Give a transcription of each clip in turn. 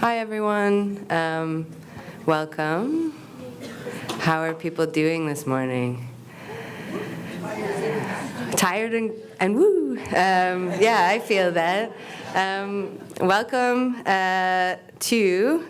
Hi, everyone. Welcome. How are people doing this morning? Tired and woo. Yeah, I feel that. Welcome to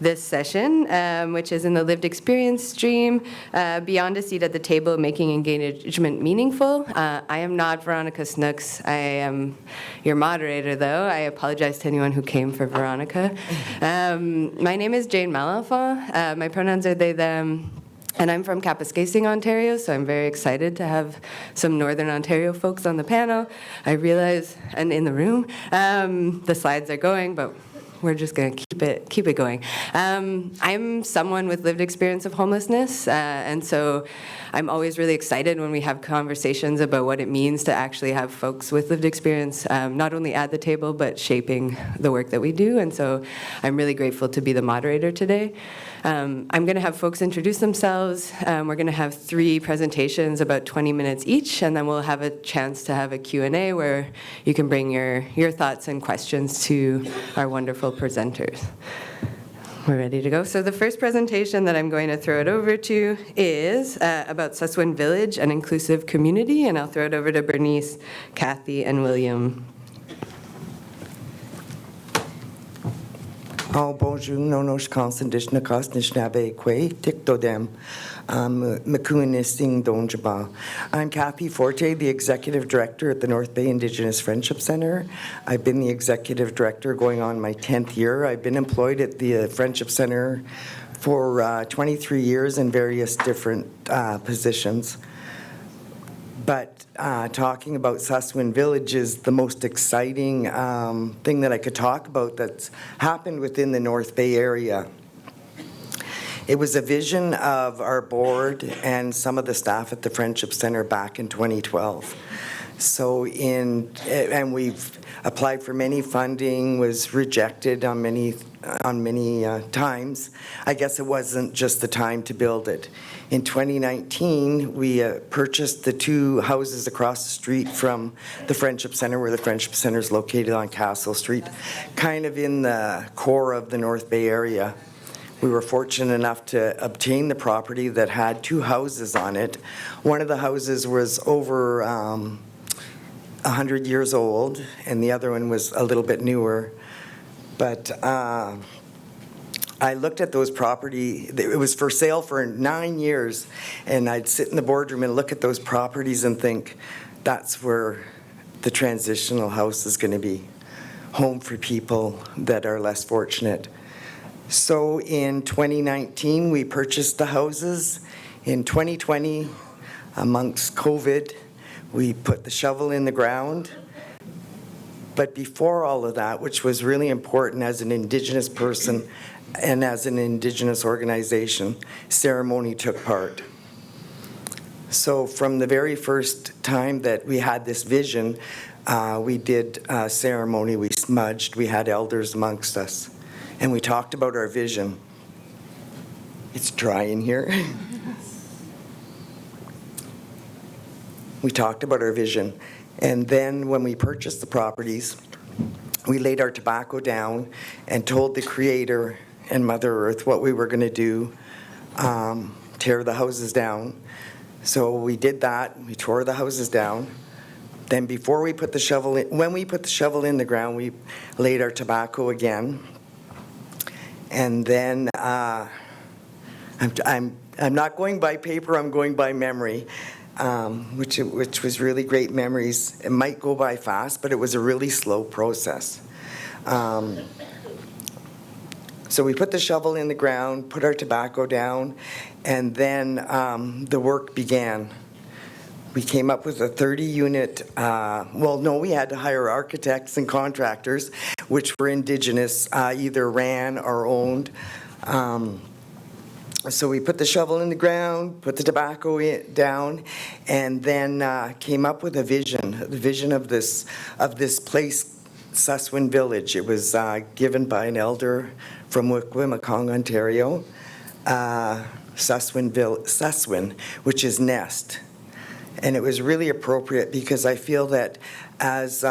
this session, which is in the lived experience stream, Beyond a Seat at the Table, Making Engagement Meaningful. I am not Veronica Snooks. I am your moderator, though. I apologize to anyone who came for Veronica. My name is Jane Malenfant. My pronouns are they, them. And I'm from Kapuskasing, Ontario, so I'm very excited to have some Northern Ontario folks on the panel. I realize, and in the room, the slides are going, but we're just going to keep it going. I'm someone with lived experience of homelessness, and so I'm always really excited when we have conversations about what it means to actually have folks with lived experience, not only at the table, but shaping the work that we do. And so I'm really grateful to be the moderator today. I'm going to have folks introduce themselves. We're going to have 3 presentations, about 20 minutes each, and then we'll have a chance to have a Q&A where you can bring your thoughts and questions to our wonderful presenters. We're ready to go. So the first presentation that I'm going to throw it over to is about Suswin Village, an inclusive community, and I'll throw it over to Bernice, Kathy, and William. Bonjour, nonos consendishna kosnishnabe kwe tiktodem makuinising donjaba. I'm Kathy Forte, the Executive Director at the North Bay Indigenous Friendship Center. I've been the Executive Director going on my 10th year. I've been employed at the Friendship Center for 23 years in various different positions. But talking about Suswin Village is the most exciting thing that I could talk about that's happened within the North Bay area. It was a vision of our board and some of the staff at the Friendship Center back in 2012. So and we've applied for many funding, was rejected on many times. I guess it wasn't just the time to build it. In 2019, we purchased the 2 houses across the street from the Friendship Center, where the Friendship Center is located on Castle Street, kind of in the core of the North Bay area. We were fortunate enough to obtain the property that had 2 houses on it. One of the houses was over 100 years old, and the other one was a little bit newer. But I looked at those property. It was for sale for 9 years, and I'd sit in the boardroom and look at those properties and think, that's where the transitional house is going to be, home for people that are less fortunate. So in 2019, we purchased the houses. In 2020, amongst COVID, we put the shovel in the ground. But before all of that, which was really important as an Indigenous person and as an Indigenous organization, ceremony took part. So from the very first time that we had this vision, we did a ceremony, we smudged, we had elders amongst us, and we talked about our vision. It's dry in here. We talked about our vision. And then when we purchased the properties, we laid our tobacco down and told the Creator and Mother Earth what we were going to do, tear the houses down. So we did that. We tore the houses down. Then before we put the shovel in, when we put the shovel in the ground, we laid our tobacco again. And then I'm not going by paper, I'm going by memory. Which was really great memories. It might go by fast, but it was a really slow process. So we put the shovel in the ground, put our tobacco down, and then the work began. We came up with a 30-unit, we had to hire architects and contractors, which were Indigenous, either ran or owned. So we put the shovel in the ground, put the tobacco down, and then came up with a vision, the vision of this place, Suswin Village. It was given by an elder from Wikwemekong, Ontario, Suswin, which is nest. And it was really appropriate because I feel that as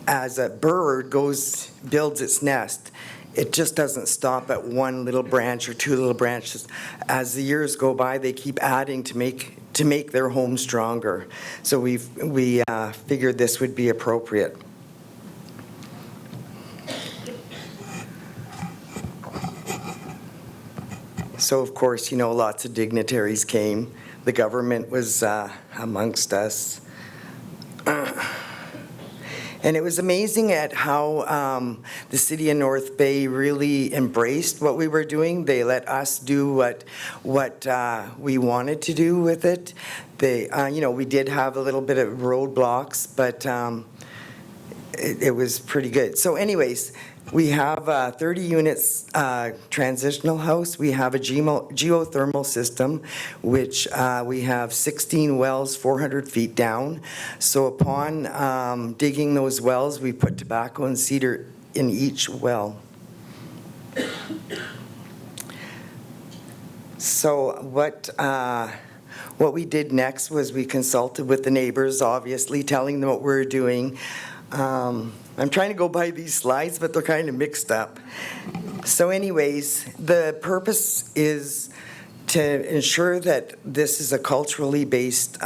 as a bird builds its nest, it just doesn't stop at one little branch or two little branches. As the years go by, they keep adding to make their home stronger. So we figured this would be appropriate. So of course, lots of dignitaries came. The government was amongst us. And it was amazing at how the city of North Bay really embraced what we were doing. They let us do what we wanted to do with it. They, we did have a little bit of roadblocks, but it was pretty good. So anyways, we have 30 units transitional house. We have a geothermal system, which we have 16 wells 400 feet down. So upon digging those wells, we put tobacco and cedar in each well. So what we did next was we consulted with the neighbors, obviously, telling them what we were doing. I'm trying to go by these slides, but they're kind of mixed up. So anyways, the purpose is to ensure that this is a culturally based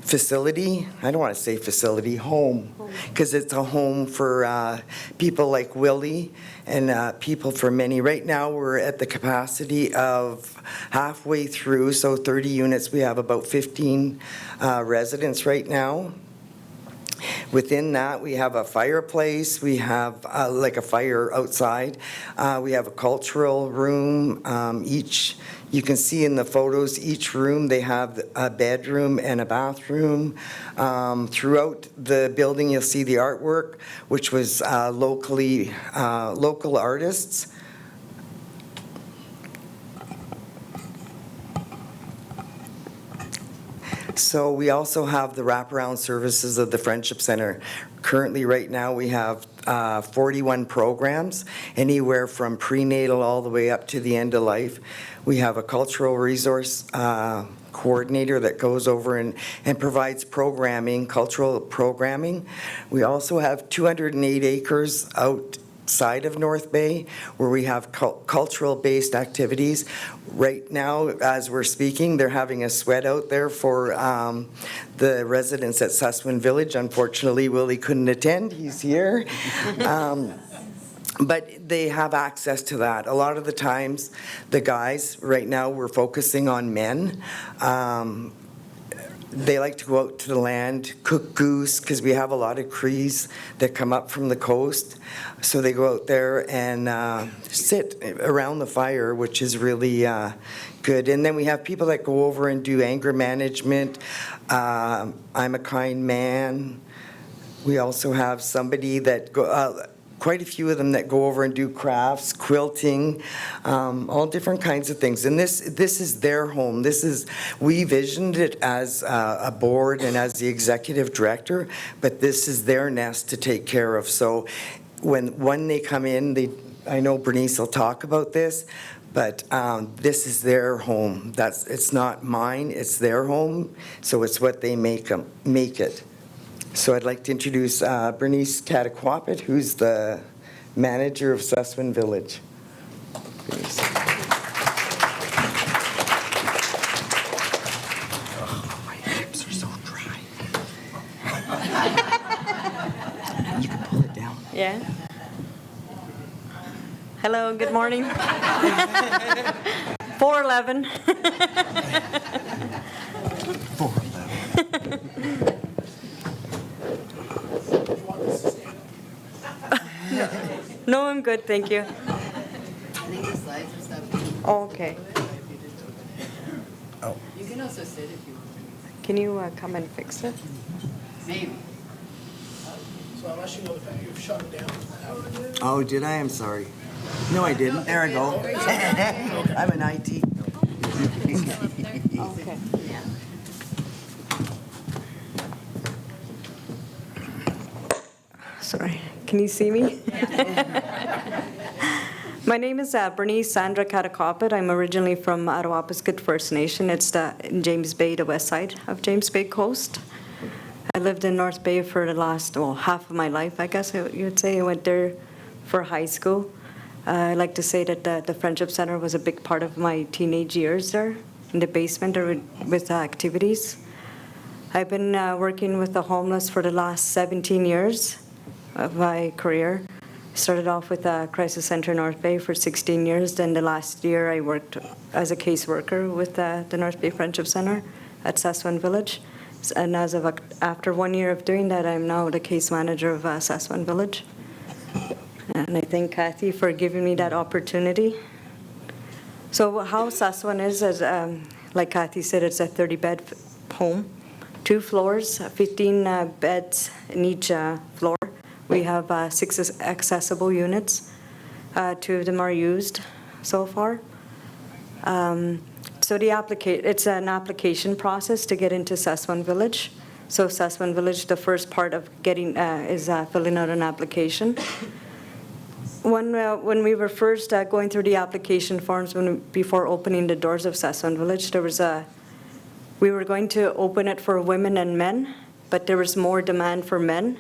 facility. I don't want to say facility, home, because it's a home for people like Willie and people for many. Right now we're at the capacity of halfway through, so 30 units. We have about 15 residents right now. Within that, we have a fireplace, we have like a fire outside, we have a cultural room. You can see in the photos, each room, they have a bedroom and a bathroom. Throughout the building, you'll see the artwork, which was local artists. So we also have the wraparound services of the Friendship Center. Currently, right now, we have 41 programs, anywhere from prenatal all the way up to the end of life. We have a cultural resource coordinator that goes over and provides programming, cultural programming. We also have 208 acres outside of North Bay where we have cultural-based activities. Right now, as we're speaking, they're having a sweat out there for the residents at Suswin Village. Unfortunately, Willie couldn't attend. He's here. But they have access to that. A lot of the times, the guys, right now, we're focusing on men. They like to go out to the land, cook goose, because we have a lot of Crees that come up from the coast. So they go out there and sit around the fire, which is really good. And then we have people that go over and do anger management. I'm a kind man. We also have somebody that quite a few of them that go over and do crafts, quilting, all different kinds of things. And this is their home. We visioned it as a board and as the executive director, but this is their nest to take care of. So when they come in, I know Bernice will talk about this, but this is their home. It's not mine, it's their home, so it's what they make it. So I'd like to introduce Bernice Cataquapit, who's the manager of Suswin Village. Bernice. Oh, my lips are so dry. You can pull it down. Yeah. Hello, good morning. 411. 411. No, I'm good, thank you. I think the slides are stuff. Oh, okay. Oh. You can also sit if you want. Can you come and fix it? Maybe. So unless you know the fact you've shut it down. Oh, did I? I'm sorry. No, I didn't. There I go. I'm an IT. Okay. Yeah. Sorry, can you see me? My name is Bernice Sandra Cataquapit. I'm originally from Attawapiskat First Nation. It's in James Bay, the west side of James Bay Coast. I lived in North Bay for the last, well, half of my life, I guess you'd say. I went there for high school. I like to say that the Friendship Center was a big part of my teenage years there, in the basement or with activities. I've been working with the homeless for the last 17 years of my career. Started off with a crisis center in North Bay for 16 years. Then the last year I worked as a caseworker with the North Bay Friendship Center at Saswan Village. And after 1 year of doing that, I'm now the case manager of Saswan Village. And I thank Kathy for giving me that opportunity. So how Saswan is, like Kathy said, it's a 30-bed home, 2 floors, 15 beds in each floor. We have 6 accessible units. 2 of them are used so far. So it's an application process to get into Saswan Village. So Saswan Village, the first part of getting is filling out an application. When we were first going through the application forms, before opening the doors of Saswan Village, we were going to open it for women and men, but there was more demand for men.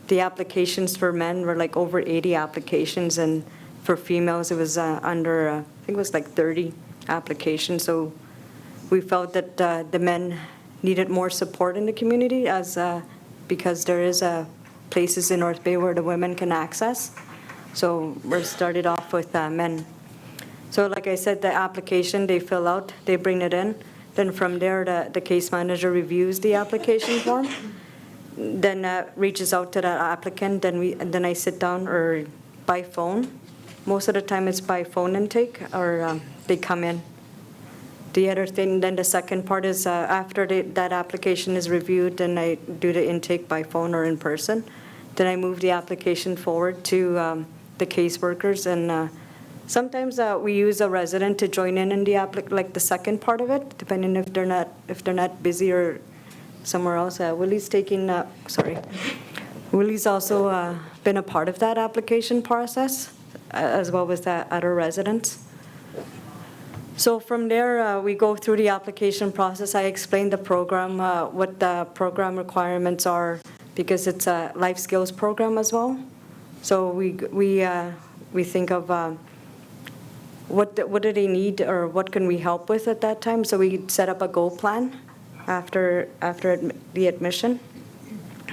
The applications for men were like over 80 applications, and for females it was under, I think it was like 30 applications. So we felt that the men needed more support in the community because there is places in North Bay where the women can access. So we started off with men. So like I said, the application they fill out, they bring it in. Then from there, the case manager reviews the application form, then reaches out to the applicant. Then I sit down or by phone. Most of the time it's by phone intake, or they come in. The other thing, then the second part is after that application is reviewed, then I do the intake by phone or in person. Then I move the application forward to the caseworkers, and sometimes we use a resident to join in the like the second part of it, depending if they're not busy or somewhere else. Willie's also been a part of that application process, as well as the other residents. So from there, we go through the application process. I explain the program, what the program requirements are, because it's a life skills program as well. So we think of what do they need, or what can we help with at that time. So we set up a goal plan after the admission.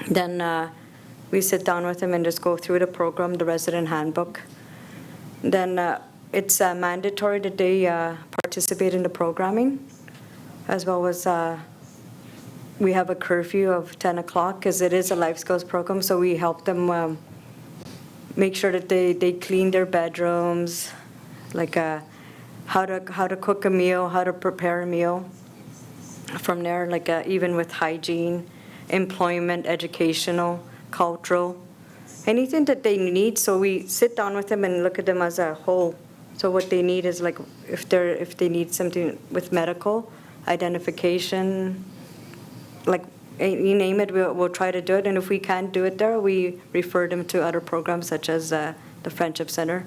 Then we sit down with them and just go through the program, the resident handbook. Then it's mandatory that they participate in the programming, as well as we have a curfew of 10 o'clock because it is a life skills program. So we help them make sure that they clean their bedrooms, like how to cook a meal, how to prepare a meal. From there, like even with hygiene, employment, educational, cultural, anything that they need. So we sit down with them and look at them as a whole. So what they need is like if they need something with medical, identification, like you name it, we'll try to do it. And if we can't do it there, we refer them to other programs such as the Friendship Center,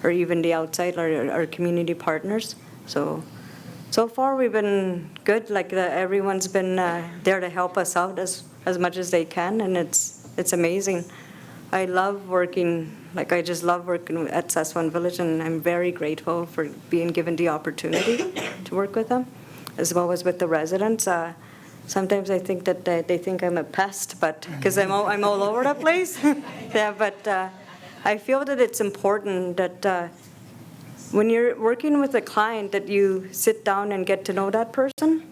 or even the outside, or our community partners. So far we've been good. Like everyone's been there to help us out as much as they can, and it's amazing. I love working. Like I just love working at Saswan Village, and I'm very grateful for being given the opportunity to work with them, as well as with the residents. Sometimes I think that they think I'm a pest, but because I'm all over the place. Yeah, but I feel that it's important that when you're working with a client, that you sit down and get to know that person,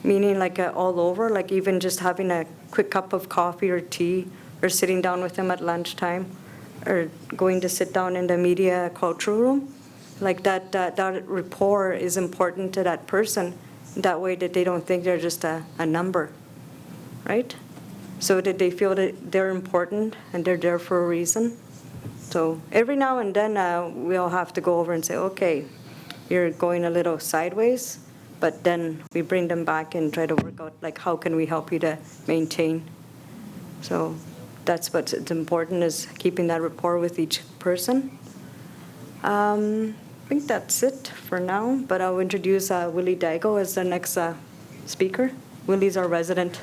meaning like all over, like even just having a quick cup of coffee or tea, or sitting down with them at lunchtime, or going to sit down in the media cultural room. Like that rapport is important to that person. That way that they don't think they're just a number, right? So that they feel that they're important and they're there for a reason. So every now and then we'll have to go over and say, okay, you're going a little sideways, but then we bring them back and try to work out like how can we help you to maintain. So that's what's important, is keeping that rapport with each person. I think that's it for now, but I'll introduce Willie Dago as the next speaker. Willie's our resident.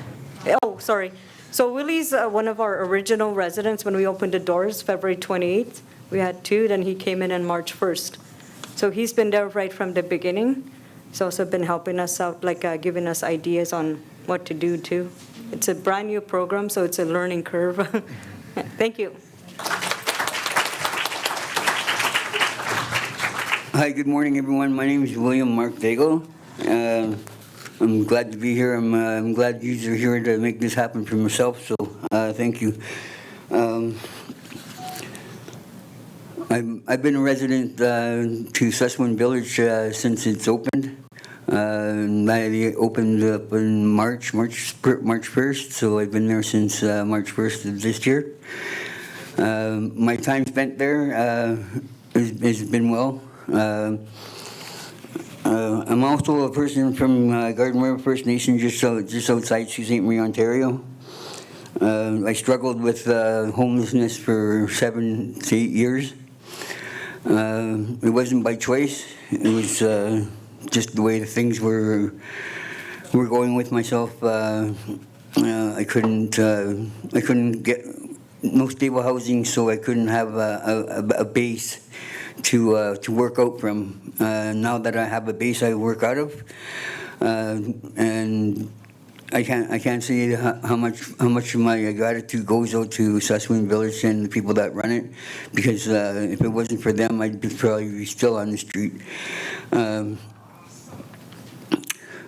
Oh, sorry. So Willie's one of our original residents when we opened the doors, February 28th. We had 2, then he came in March 1st. So he's been there right from the beginning. He's also been helping us out, like giving us ideas on what to do too. It's a brand new program, so it's a learning curve. Thank you. Hi, good morning, everyone. My name is William Mark Daigle. I'm glad to be here. I'm glad you are here to make this happen for myself, so thank you. I've been a resident to Suswin Village since it's opened. I opened up in March 1st, so I've been there since March 1st of this year. My time spent there has been well. I'm also a person from Garden River First Nation, just outside Sault Ste. Marie, Ontario. I struggled with homelessness for 7 to 8 years. It wasn't by choice. It was just the way the things were going with myself. I couldn't get no stable housing, so I couldn't have a base to work out from. Now that I have a base I work out of, and I can't say how much of my gratitude goes out to Suswin Village and the people that run it, because if it wasn't for them, I'd probably be still on the street.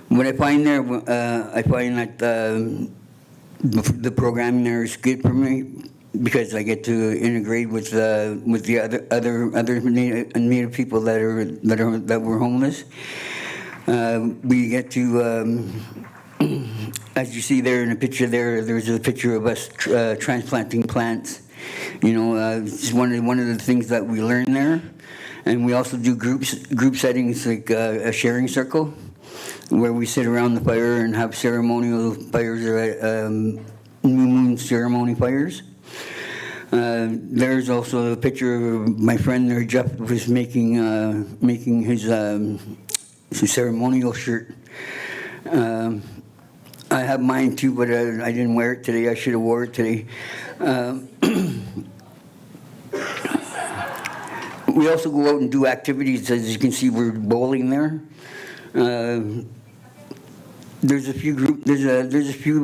What I find there, I find that the programming there is good for me, because I get to integrate with the other Native people that were homeless. We get to, as you see there in the picture there's a picture of us transplanting plants. You know, it's one of the things that we learn there, and we also do group settings like a sharing circle, where we sit around the fire and have ceremonial fires, new moon ceremony fires. There's also a picture of my friend there, Jeff, was making his ceremonial shirt. I have mine too, but I didn't wear it today. I should have wore it today. We also go out and do activities. As you can see, we're bowling there. There's a few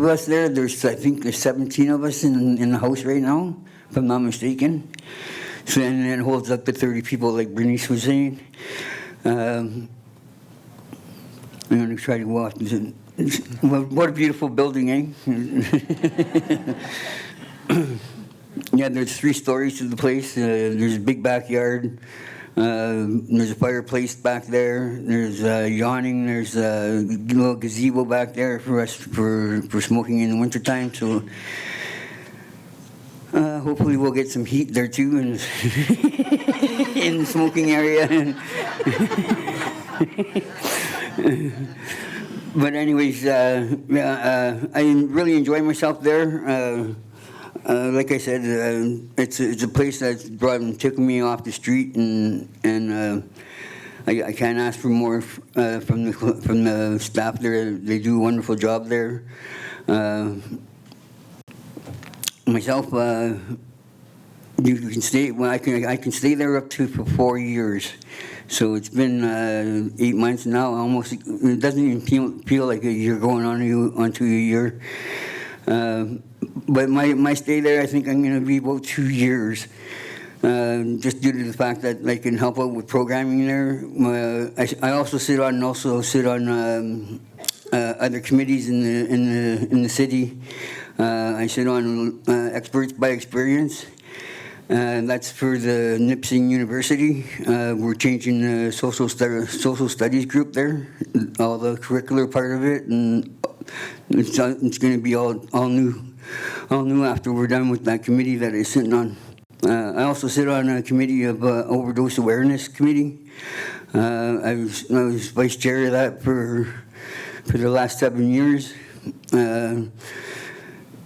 of us there. I think there's 17 of us in the house right now, if I'm not mistaken. So then it holds up to 30 people, like Bernice was saying. I'm going to try to walk. What a beautiful building, eh? Yeah, there's 3 stories to the place. There's a big backyard. There's a fireplace back there. There's yawning. There's a little gazebo back there for us for smoking in the wintertime. So hopefully we'll get some heat there too in the smoking area. But anyways, I really enjoy myself there. Like I said, it's a place that's took me off the street, and I can't ask for more from the staff there. They do a wonderful job there. Myself, you can stay. Well, I can stay there up to for 4 years. So it's been 8 months now. Almost, it doesn't even feel like a year going onto a year. But my stay there, I think I'm going to be about 2 years, just due to the fact that I can help out with programming there. I also sit on other committees in the city. I sit on Experts by Experience. That's for the Nipissing University. We're changing the social studies group there, all the curricular part of it, and it's going to be all new after we're done with that committee that I'm sitting on. I also sit on a committee of overdose awareness committee. I was vice chair of that for the last 7 years.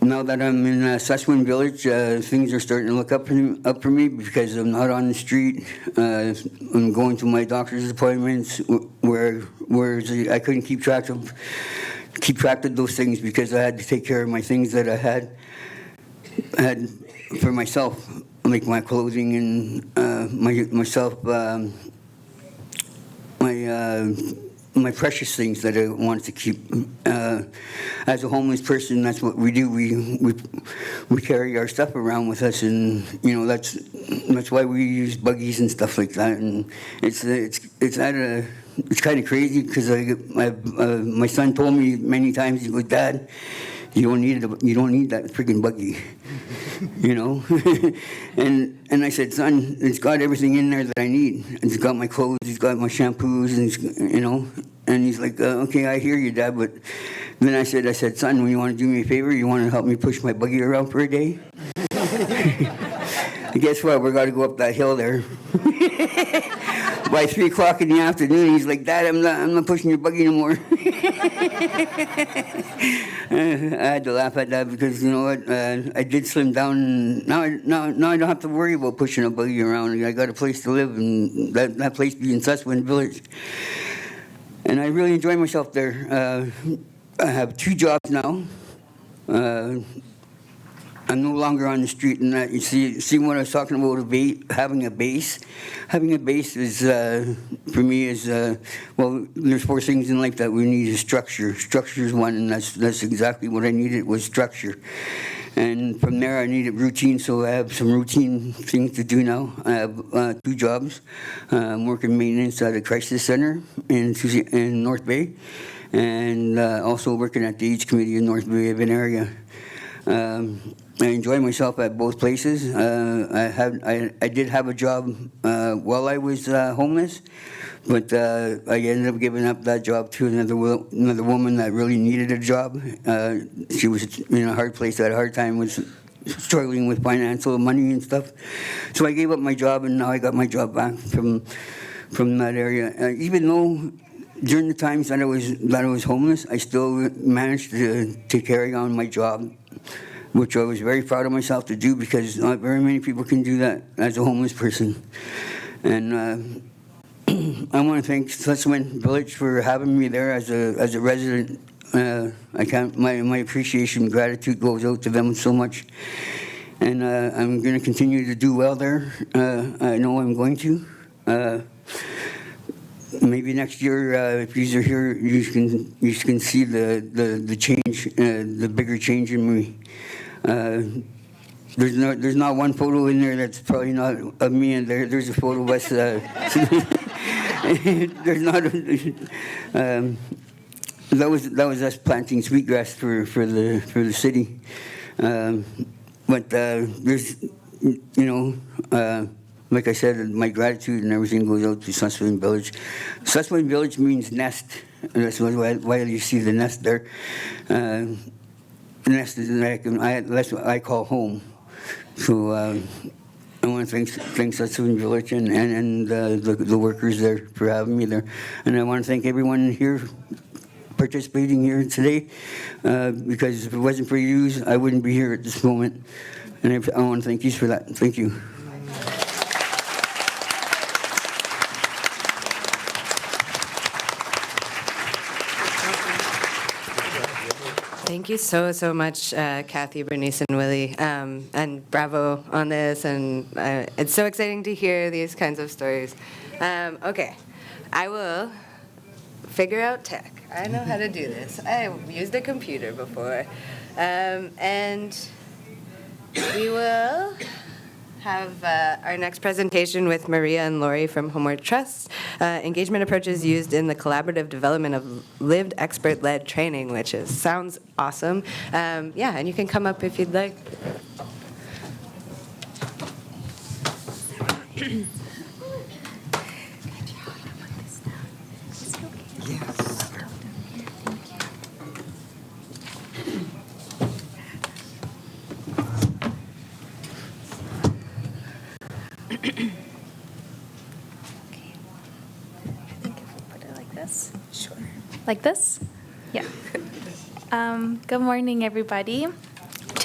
Now that I'm in Suswin Village, things are starting to look up for me because I'm not on the street. I'm going to my doctor's appointments, where I couldn't keep track of keep track of those things because I had to take care of my things that I had for myself, like my clothing and myself. My precious things that I wanted to keep. As a homeless person, that's what we do. We carry our stuff around with us, and that's why we use buggies and stuff like that. And it's kind of crazy because my son told me many times, he goes, "Dad, you don't need that freaking buggy." and I said, "Son, it's got everything in there that I need. It's got my clothes, it's got my shampoos, and and he's like, "Okay, I hear you, Dad." But then I said, "Son, when you want to do me a favor, you want to help me push my buggy around for a day?" And guess what? We're going to go up that hill there. By 3 o'clock in the afternoon, he's like, "Dad, I'm not pushing your buggy no more." I had to laugh at that because you know what? I did slim down. Now I don't have to worry about pushing a buggy around. I got a place to live, and that place being Suswin Village. And I really enjoy myself there. I have 2 jobs now. I'm no longer on the street, and you see what I was talking about having a base. Having a base is for me is well. There's 4 things in life that we need: is structure. Structure is one, and that's exactly what I needed was structure. And from there, I needed routine, so I have some routine things to do now. I have 2 jobs. I'm working maintenance at a crisis center in North Bay, and also working at the AIDS committee in North Bay area. I enjoy myself at both places. I did have a job while I was homeless, but I ended up giving up that job to another woman that really needed a job. She was in a hard place at a hard time, was struggling with financial money and stuff. So I gave up my job, and now I got my job back from that area. Even though during the times that I was homeless, I still managed to carry on my job, which I was very proud of myself to do because not very many people can do that as a homeless person. And I want to thank Suswin Village for having me there as a resident. My appreciation and gratitude goes out to them so much. And I'm going to continue to do well there. I know I'm going to. Maybe next year, if you are here, you can see the change, the bigger change in me. There's not one photo in there that's probably not of me, and there's a photo of us. There's not. That was us planting sweetgrass for the city. But there's like I said, my gratitude and everything goes out to Suswin Village. Suswin Village means nest. And that's why you see the nest there. Nest is that's what I call home. So I want to thank Suswin Village and the workers there for having me there. And I want to thank everyone here participating here today because if it wasn't for you, I wouldn't be here at this moment. And I want to thank you for that. Thank you. Thank you so much, Kathy, Bernice, and Willie, and bravo on this. And it's so exciting to hear these kinds of stories. Okay, I will figure out tech. I know how to do this. I've used a computer before. And we will have our next presentation with Maria and Lori from Homeward Trust, engagement approaches used in the collaborative development of lived expert-led training, which sounds awesome. Yeah, and you can come up if you'd like. Like this? Yeah. Good morning, everybody.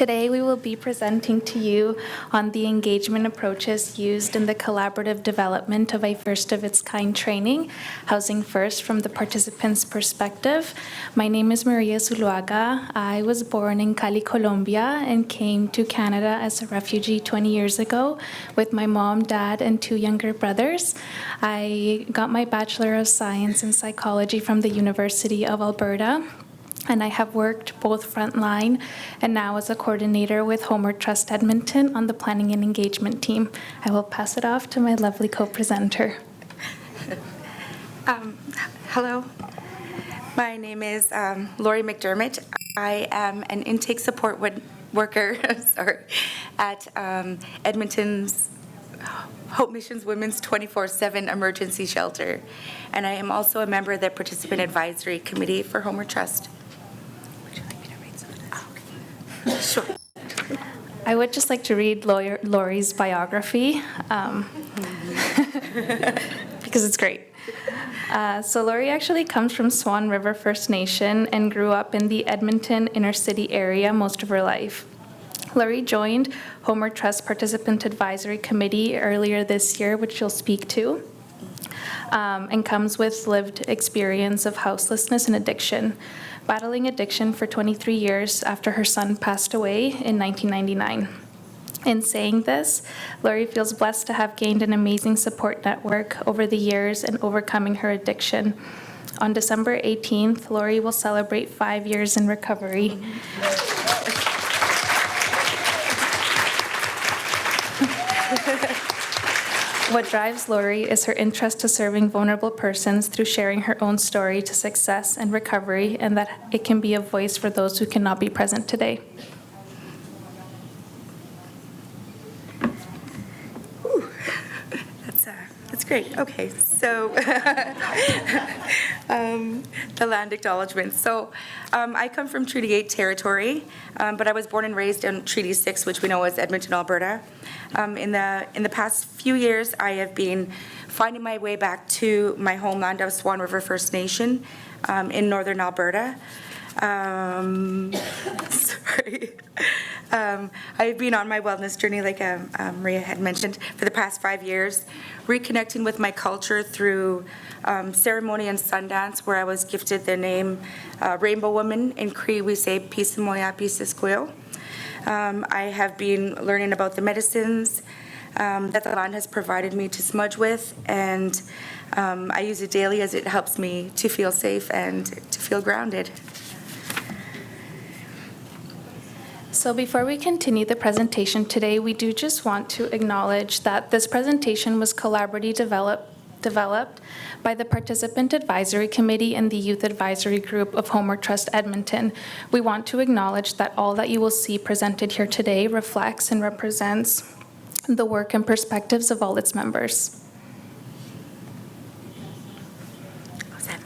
Today, we will be presenting to you on the engagement approaches used in the collaborative development of a first-of-its-kind training, Housing First from the participants' perspective. My name is Maria Zuluaga. I was born in Cali, Colombia, and came to Canada as a refugee 20 years ago with my mom, dad, and 2 younger brothers. I got my Bachelor of Science in Psychology from the University of Alberta, and I have worked both frontline and now as a coordinator with Homeward Trust Edmonton on the planning and engagement team. I will pass it off to my lovely co-presenter. Hello, my name is Lori McDermott. I am an intake support worker at Edmonton's Hope Missions Women's 24/7 Emergency Shelter, and I am also a member of the Participant Advisory Committee for Homeward Trust. Would you like me to read some of this? Sure. I would just like to read Lori's biography because it's great. So Lori actually comes from Swan River First Nation and grew up in the Edmonton inner city area most of her life. Lori joined Homeward Trust Participant Advisory Committee earlier this year, which she'll speak to, and comes with lived experience of houselessness and addiction, battling addiction for 23 years after her son passed away in 1999. In saying this, Lori feels blessed to have gained an amazing support network over the years in overcoming her addiction. On December 18th, Lori will celebrate 5 years in recovery. What drives Lori is her interest to serving vulnerable persons through sharing her own story to success and recovery, and that it can be a voice for those who cannot be present today. Ooh, that's great. Okay, so the land acknowledgements. So I come from Treaty 8 territory, but I was born and raised in Treaty 6, which we know as Edmonton, Alberta. In the past few years, I have been finding my way back to my homeland of Swan River First Nation in northern Alberta. I've been on my wellness journey, like Maria had mentioned, for the past 5 years, reconnecting with my culture through ceremony and Sundance, where I was gifted the name Rainbow Woman. In Cree, we say Pisa Moya Pisa Squeal. I have been learning about the medicines that the land has provided me to smudge with, and I use it daily as it helps me to feel safe and to feel grounded. So before we continue the presentation today, we do just want to acknowledge that this presentation was collaboratively developed by the Participant Advisory Committee and the Youth Advisory Group of Homeward Trust Edmonton. We want to acknowledge that all that you will see presented here today reflects and represents the work and perspectives of all its members. Was that?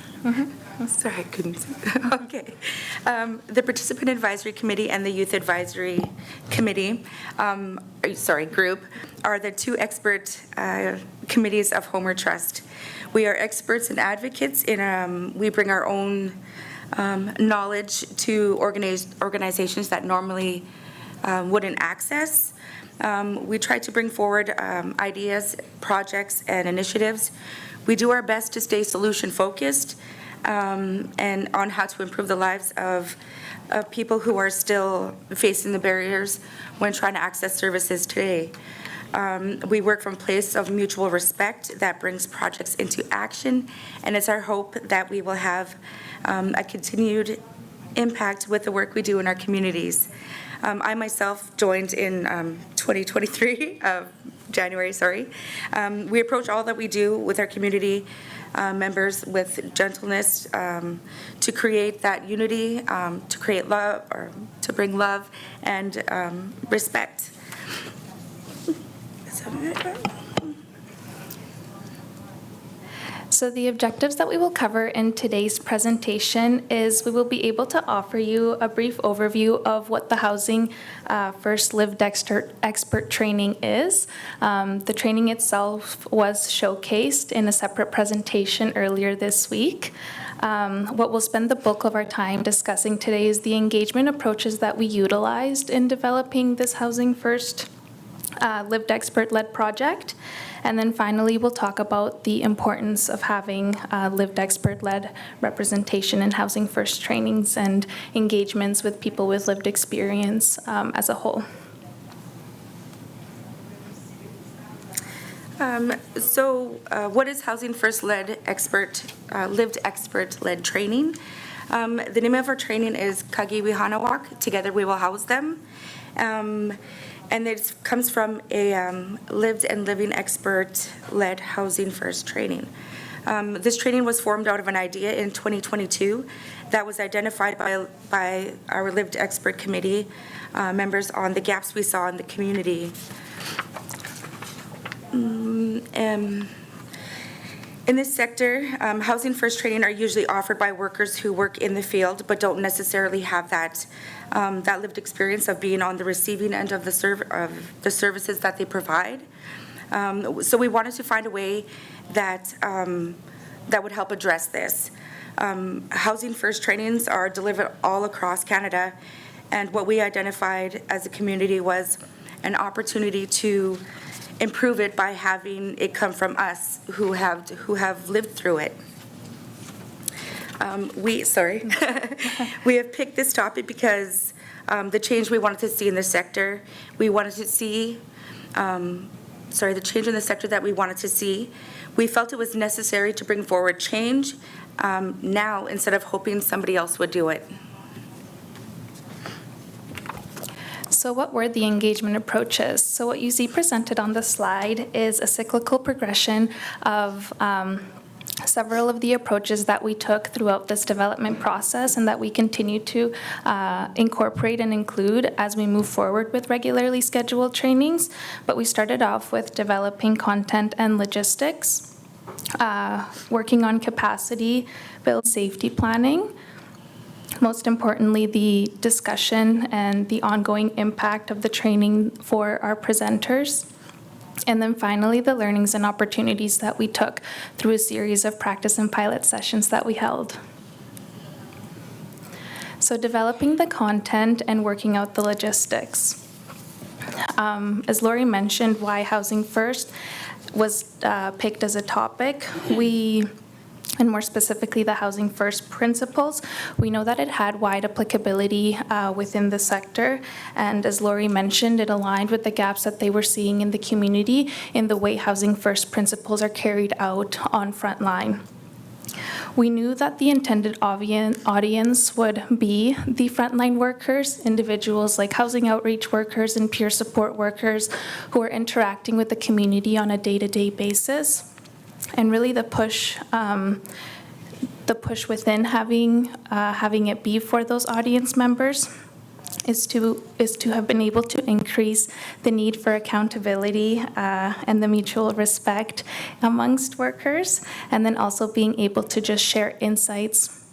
Sorry, I couldn't see. Okay. The Participant Advisory Committee and the Youth Advisory Committee, group, are the 2 expert committees of Homeward Trust. We are experts and advocates in, we bring our own knowledge to organizations that normally wouldn't access. We try to bring forward ideas, projects, and initiatives. We do our best to stay solution-focused and on how to improve the lives of people who are still facing the barriers when trying to access services today. We work from a place of mutual respect that brings projects into action, and it's our hope that we will have a continued impact with the work we do in our communities. I myself joined in 2023, January, sorry. We approach all that we do with our community members with gentleness to create that unity, to create love, or to bring love and respect. So the objectives that we will cover in today's presentation is we will be able to offer you a brief overview of what the Housing First Lived Expert training is. The training itself was showcased in a separate presentation earlier this week. What we'll spend the bulk of our time discussing today is the engagement approaches that we utilized in developing this Housing First lived expert-led project. And then finally, we'll talk about the importance of having lived expert-led representation in Housing First trainings and engagements with people with lived experience as a whole. What is Housing First lived expert-led training? The name of our training is Kagiwi Hanawak, Together We Will House Them. And it comes from a lived and living expert-led Housing First training. This training was formed out of an idea in 2022 that was identified by our lived expert committee members on the gaps we saw in the community. In this sector, Housing First training are usually offered by workers who work in the field but don't necessarily have that lived experience of being on the receiving end of the services that they provide. So we wanted to find a way that would help address this. Housing First trainings are delivered all across Canada, and what we identified as a community was an opportunity to improve it by having it come from us who have lived through it. We have picked this topic because the change we wanted to see in the sector, the change in the sector that we wanted to see, we felt it was necessary to bring forward change now instead of hoping somebody else would do it. So what were the engagement approaches? So what you see presented on the slide is a cyclical progression of several of the approaches that we took throughout this development process and that we continue to incorporate and include as we move forward with regularly scheduled trainings. But we started off with developing content and logistics, working on capacity, build safety planning, most importantly, the discussion and the ongoing impact of the training for our presenters. And then finally, the learnings and opportunities that we took through a series of practice and pilot sessions that we held. So developing the content and working out the logistics. As Lori mentioned, why Housing First was picked as a topic, and more specifically the Housing First principles, we know that it had wide applicability within the sector, and as Lori mentioned, it aligned with the gaps that they were seeing in the community in the way Housing First principles are carried out on frontline. We knew that the intended audience would be the frontline workers, individuals like housing outreach workers and peer support workers who are interacting with the community on a day-to-day basis. And really the push within having it be for those audience members is to have been able to increase the need for accountability and the mutual respect amongst workers, and then also being able to just share insights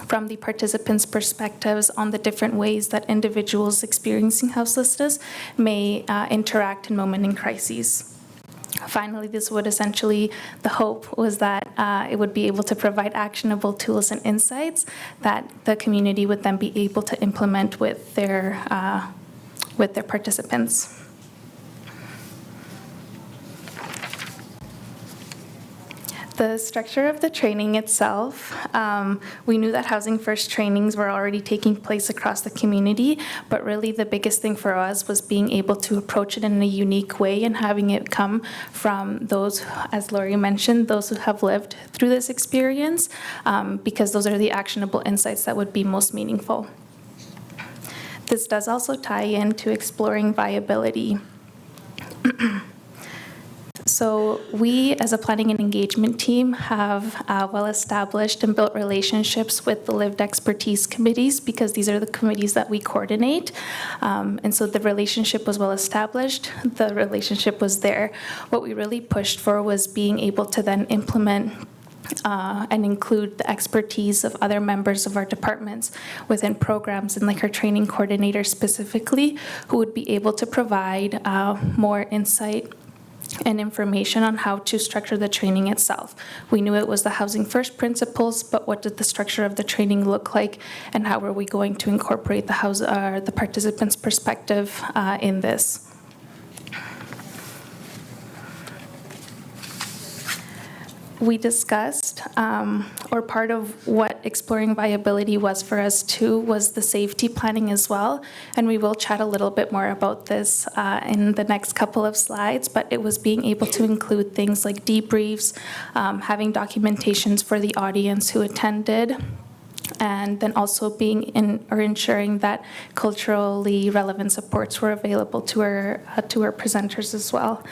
from the participants' perspectives on the different ways that individuals experiencing houselessness may interact in moment in crises. Finally, this would essentially, the hope was that it would be able to provide actionable tools and insights that the community would then be able to implement with their participants. The structure of the training itself, we knew that Housing First trainings were already taking place across the community, but really the biggest thing for us was being able to approach it in a unique way and having it come from those, as Lori mentioned, those who have lived through this experience, because those are the actionable insights that would be most meaningful. This does also tie into exploring viability. So we, as a planning and engagement team, have well-established and built relationships with the lived expertise committees because these are the committees that we coordinate. And so the relationship was well-established. The relationship was there. What we really pushed for was being able to then implement and include the expertise of other members of our departments within programs, and like our training coordinator specifically, who would be able to provide more insight and information on how to structure the training itself. We knew it was the Housing First principles, but what did the structure of the training look like, and how were we going to incorporate the participants' perspective in this? We discussed, or part of what exploring viability was for us too, was the safety planning as well. And we will chat a little bit more about this in the next couple of slides, but it was being able to include things like debriefs, having documentations for the audience who attended, and then also ensuring that culturally relevant supports were available to our presenters as well.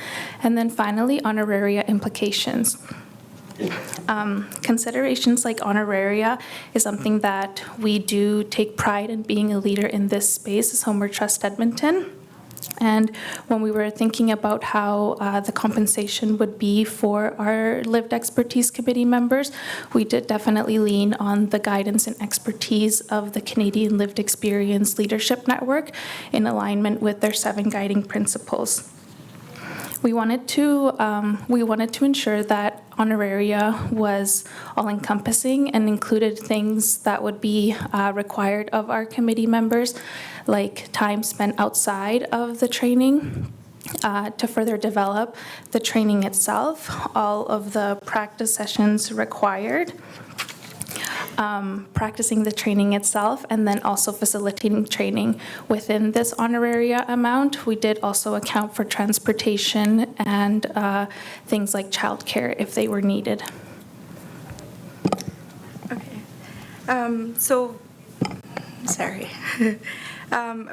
And then finally, honoraria implications. Considerations like honoraria is something that we do take pride in being a leader in this space as Homer Trust Edmonton. And when we were thinking about how the compensation would be for our lived expertise committee members, we did definitely lean on the guidance and expertise of the Canadian Lived Experience Leadership Network in alignment with their 7 guiding principles. We wanted to ensure that honoraria was all-encompassing and included things that would be required of our committee members, like time spent outside of the training to further develop the training itself, all of the practice sessions required, practicing the training itself, and then also facilitating training. Within this honoraria amount, we did also account for transportation and things like childcare if they were needed. Okay. Sorry.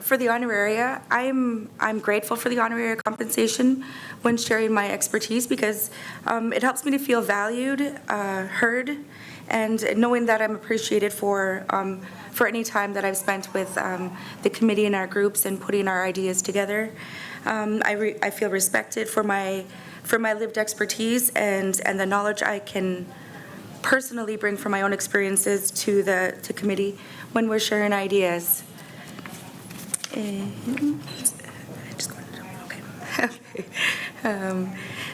For the honoraria, I'm grateful for the honoraria compensation when sharing my expertise, because it helps me to feel valued, heard, and knowing that I'm appreciated for any time that I've spent with the committee and our groups and putting our ideas together. I feel respected for my lived expertise and the knowledge I can personally bring from my own experiences to the committee when we're sharing ideas.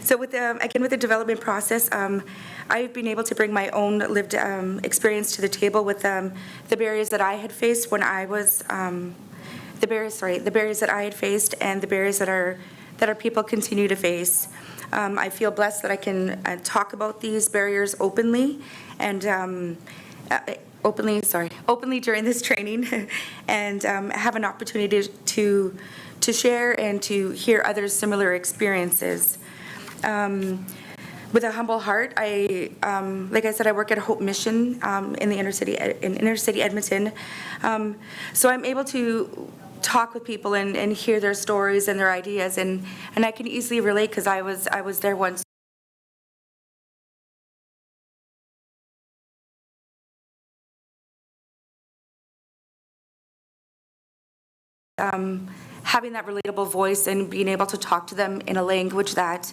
So with the development process, I've been able to bring my own lived experience to the table with the barriers that I had faced when I was the barriers that I had faced and the barriers that our people continue to face. I feel blessed that I can talk about these barriers openly and openly during this training and have an opportunity to share and to hear others' similar experiences. With a humble heart, like I said, I work at Hope Mission in inner city Edmonton. So I'm able to talk with people and hear their stories and their ideas, and I can easily relate because I was there once. Having that relatable voice and being able to talk to them in a language that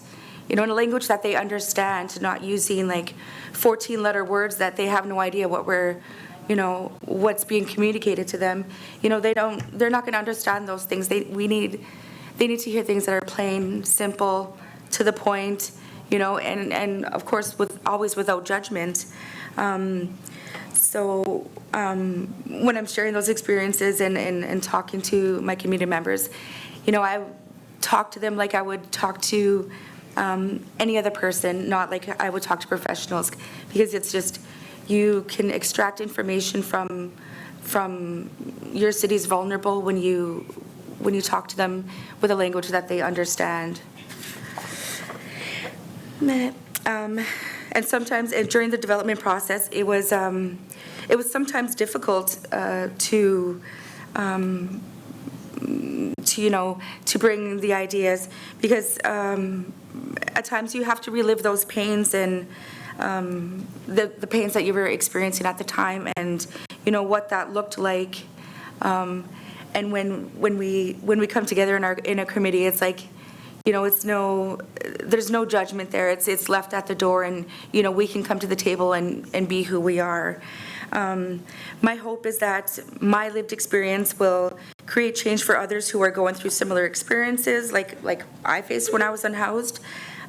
they understand, not using like 14-letter words that they have no idea what's being communicated to them. They're not going to understand those things. They need to hear things that are plain, simple, to the point, and of course always without judgment. So when I'm sharing those experiences and talking to my community members, I talk to them like I would talk to any other person, not like I would talk to professionals, because it's just, you can extract information from your city's vulnerable when you talk to them with a language that they understand. And sometimes during the development process, it was sometimes difficult to bring the ideas, because at times you have to relive those pains and the pains that you were experiencing at the time, and what that looked like. And when we come together in a committee, it's like, there's no judgment there. It's left at the door, and we can come to the table and be who we are. My hope is that my lived experience will create change for others who are going through similar experiences like I faced when I was unhoused.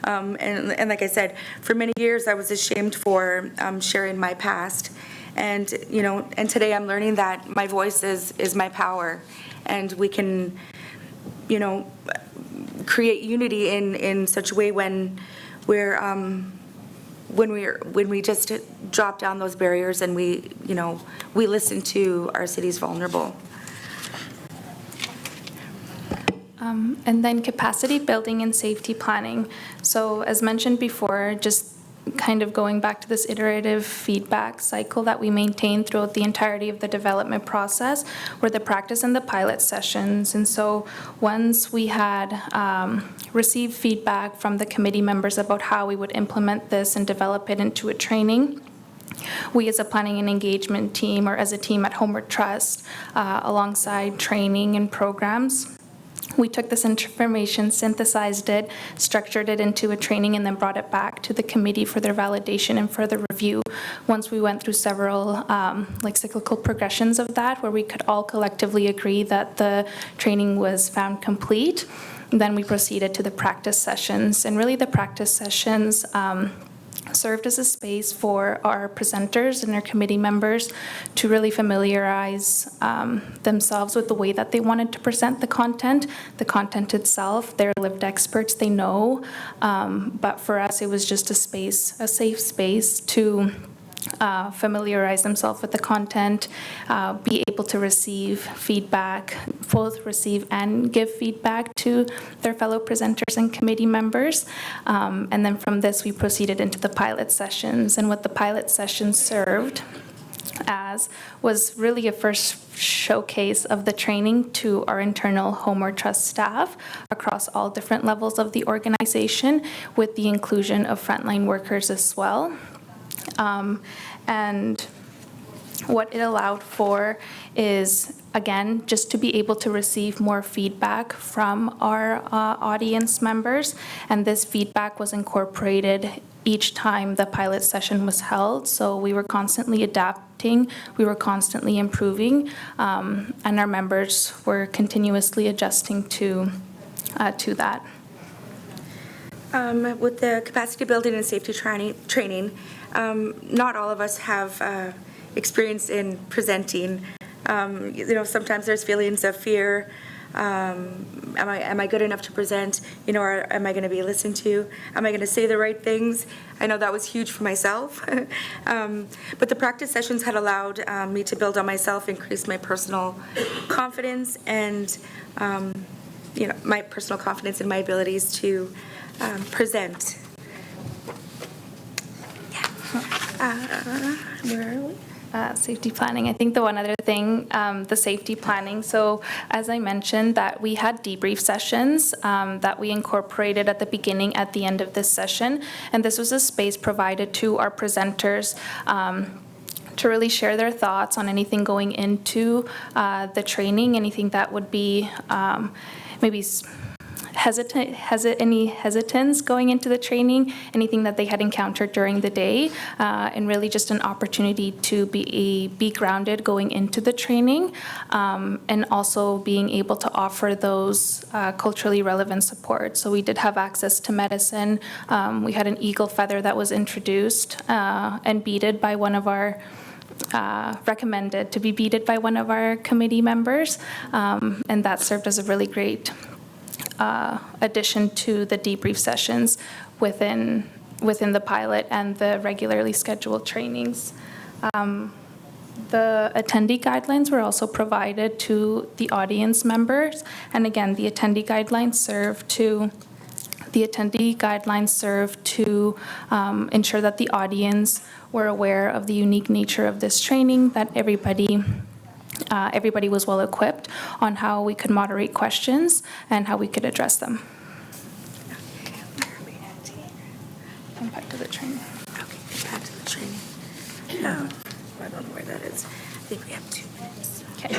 And like I said, for many years I was ashamed for sharing my past. And, and today I'm learning that my voice is my power, and we can, create unity in such a way when we just drop down those barriers and we listen to our city's vulnerable. And then capacity building and safety planning. So as mentioned before, just kind of going back to this iterative feedback cycle that we maintain throughout the entirety of the development process were the practice and the pilot sessions. And so once we had received feedback from the committee members about how we would implement this and develop it into a training, we as a planning and engagement team, or as a team at Homeward Trust, alongside training and programs, we took this information, synthesized it, structured it into a training, and then brought it back to the committee for their validation and further review. Once we went through several cyclical progressions of that, where we could all collectively agree that the training was found complete, then we proceeded to the practice sessions. And really the practice sessions served as a space for our presenters and our committee members to really familiarize themselves with the way that they wanted to present the content itself. They're lived experts, they know, but for us it was just a safe space to familiarize themselves with the content, be able to receive feedback, both receive and give feedback to their fellow presenters and committee members. And then from this, we proceeded into the pilot sessions. And what the pilot sessions served as was really a first showcase of the training to our internal Homeward Trust staff across all different levels of the organization, with the inclusion of frontline workers as well. And what it allowed for is, again, just to be able to receive more feedback from our audience members, and this feedback was incorporated each time the pilot session was held. So we were constantly adapting, we were constantly improving, and our members were continuously adjusting to that. With the capacity building and safety training, not all of us have experience in presenting. Sometimes there's feelings of fear. Am I good enough to present? Or am I going to be listened to? Am I going to say the right things? I know that was huge for myself. But the practice sessions had allowed me to build on myself, increase my personal confidence, and my personal confidence in my abilities to present. Where are we? Safety planning. I think the one other thing, the safety planning. So as I mentioned, that we had debrief sessions that we incorporated at the beginning, at the end of this session. And this was a space provided to our presenters to really share their thoughts on anything going into the training, anything that would be maybe any hesitance going into the training, anything that they had encountered during the day, and really just an opportunity to be grounded going into the training, and also being able to offer those culturally relevant support. So we did have access to medicine. We had an eagle feather that was introduced and beaded by one of our recommended to be beaded by one of our committee members, and that served as a really great addition to the debrief sessions within the pilot and the regularly scheduled trainings. The attendee guidelines were also provided to the audience members, and again, the attendee guidelines serve to ensure that the audience were aware of the unique nature of this training, that everybody was well equipped on how we could moderate questions and how we could address them. And back to the training. Okay, back to the training. I don't know where that is. I think we have 2 minutes. Okay.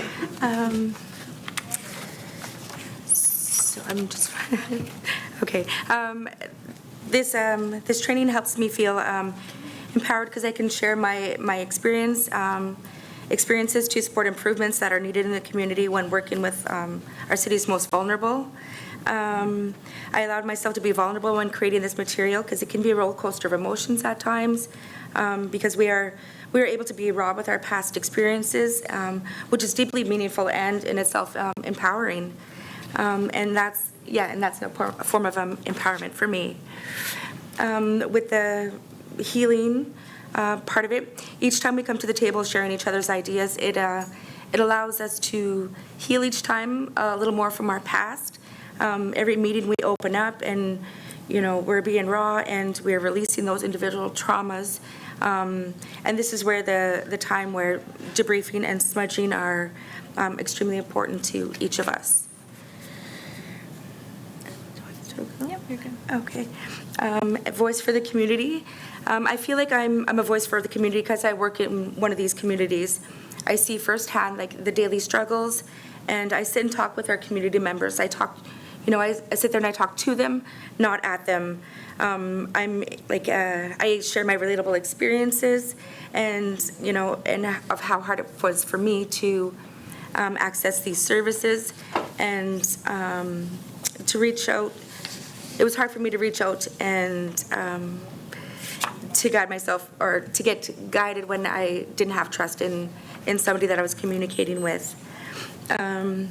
So I'm just okay. This training helps me feel empowered because I can share my experiences to support improvements that are needed in the community when working with our city's most vulnerable. I allowed myself to be vulnerable when creating this material because it can be a roller coaster of emotions at times, because we are able to be raw with our past experiences, which is deeply meaningful and in itself empowering. And that's a form of empowerment for me. With the healing part of it, each time we come to the table sharing each other's ideas, it allows us to heal each time a little more from our past. Every meeting we open up and, we're being raw and we're releasing those individual traumas. And this is where the time where debriefing and smudging are extremely important to each of us. Yep, you're good. Okay. A voice for the community. I feel like I'm a voice for the community because I work in one of these communities. I see firsthand the daily struggles, and I sit and talk with our community members. I talk, I sit there and I talk to them, not at them. I share my relatable experiences, and and of how hard it was for me to access these services, and to reach out. It was hard for me to reach out and to guide myself, or to get guided when I didn't have trust in somebody that I was communicating with. I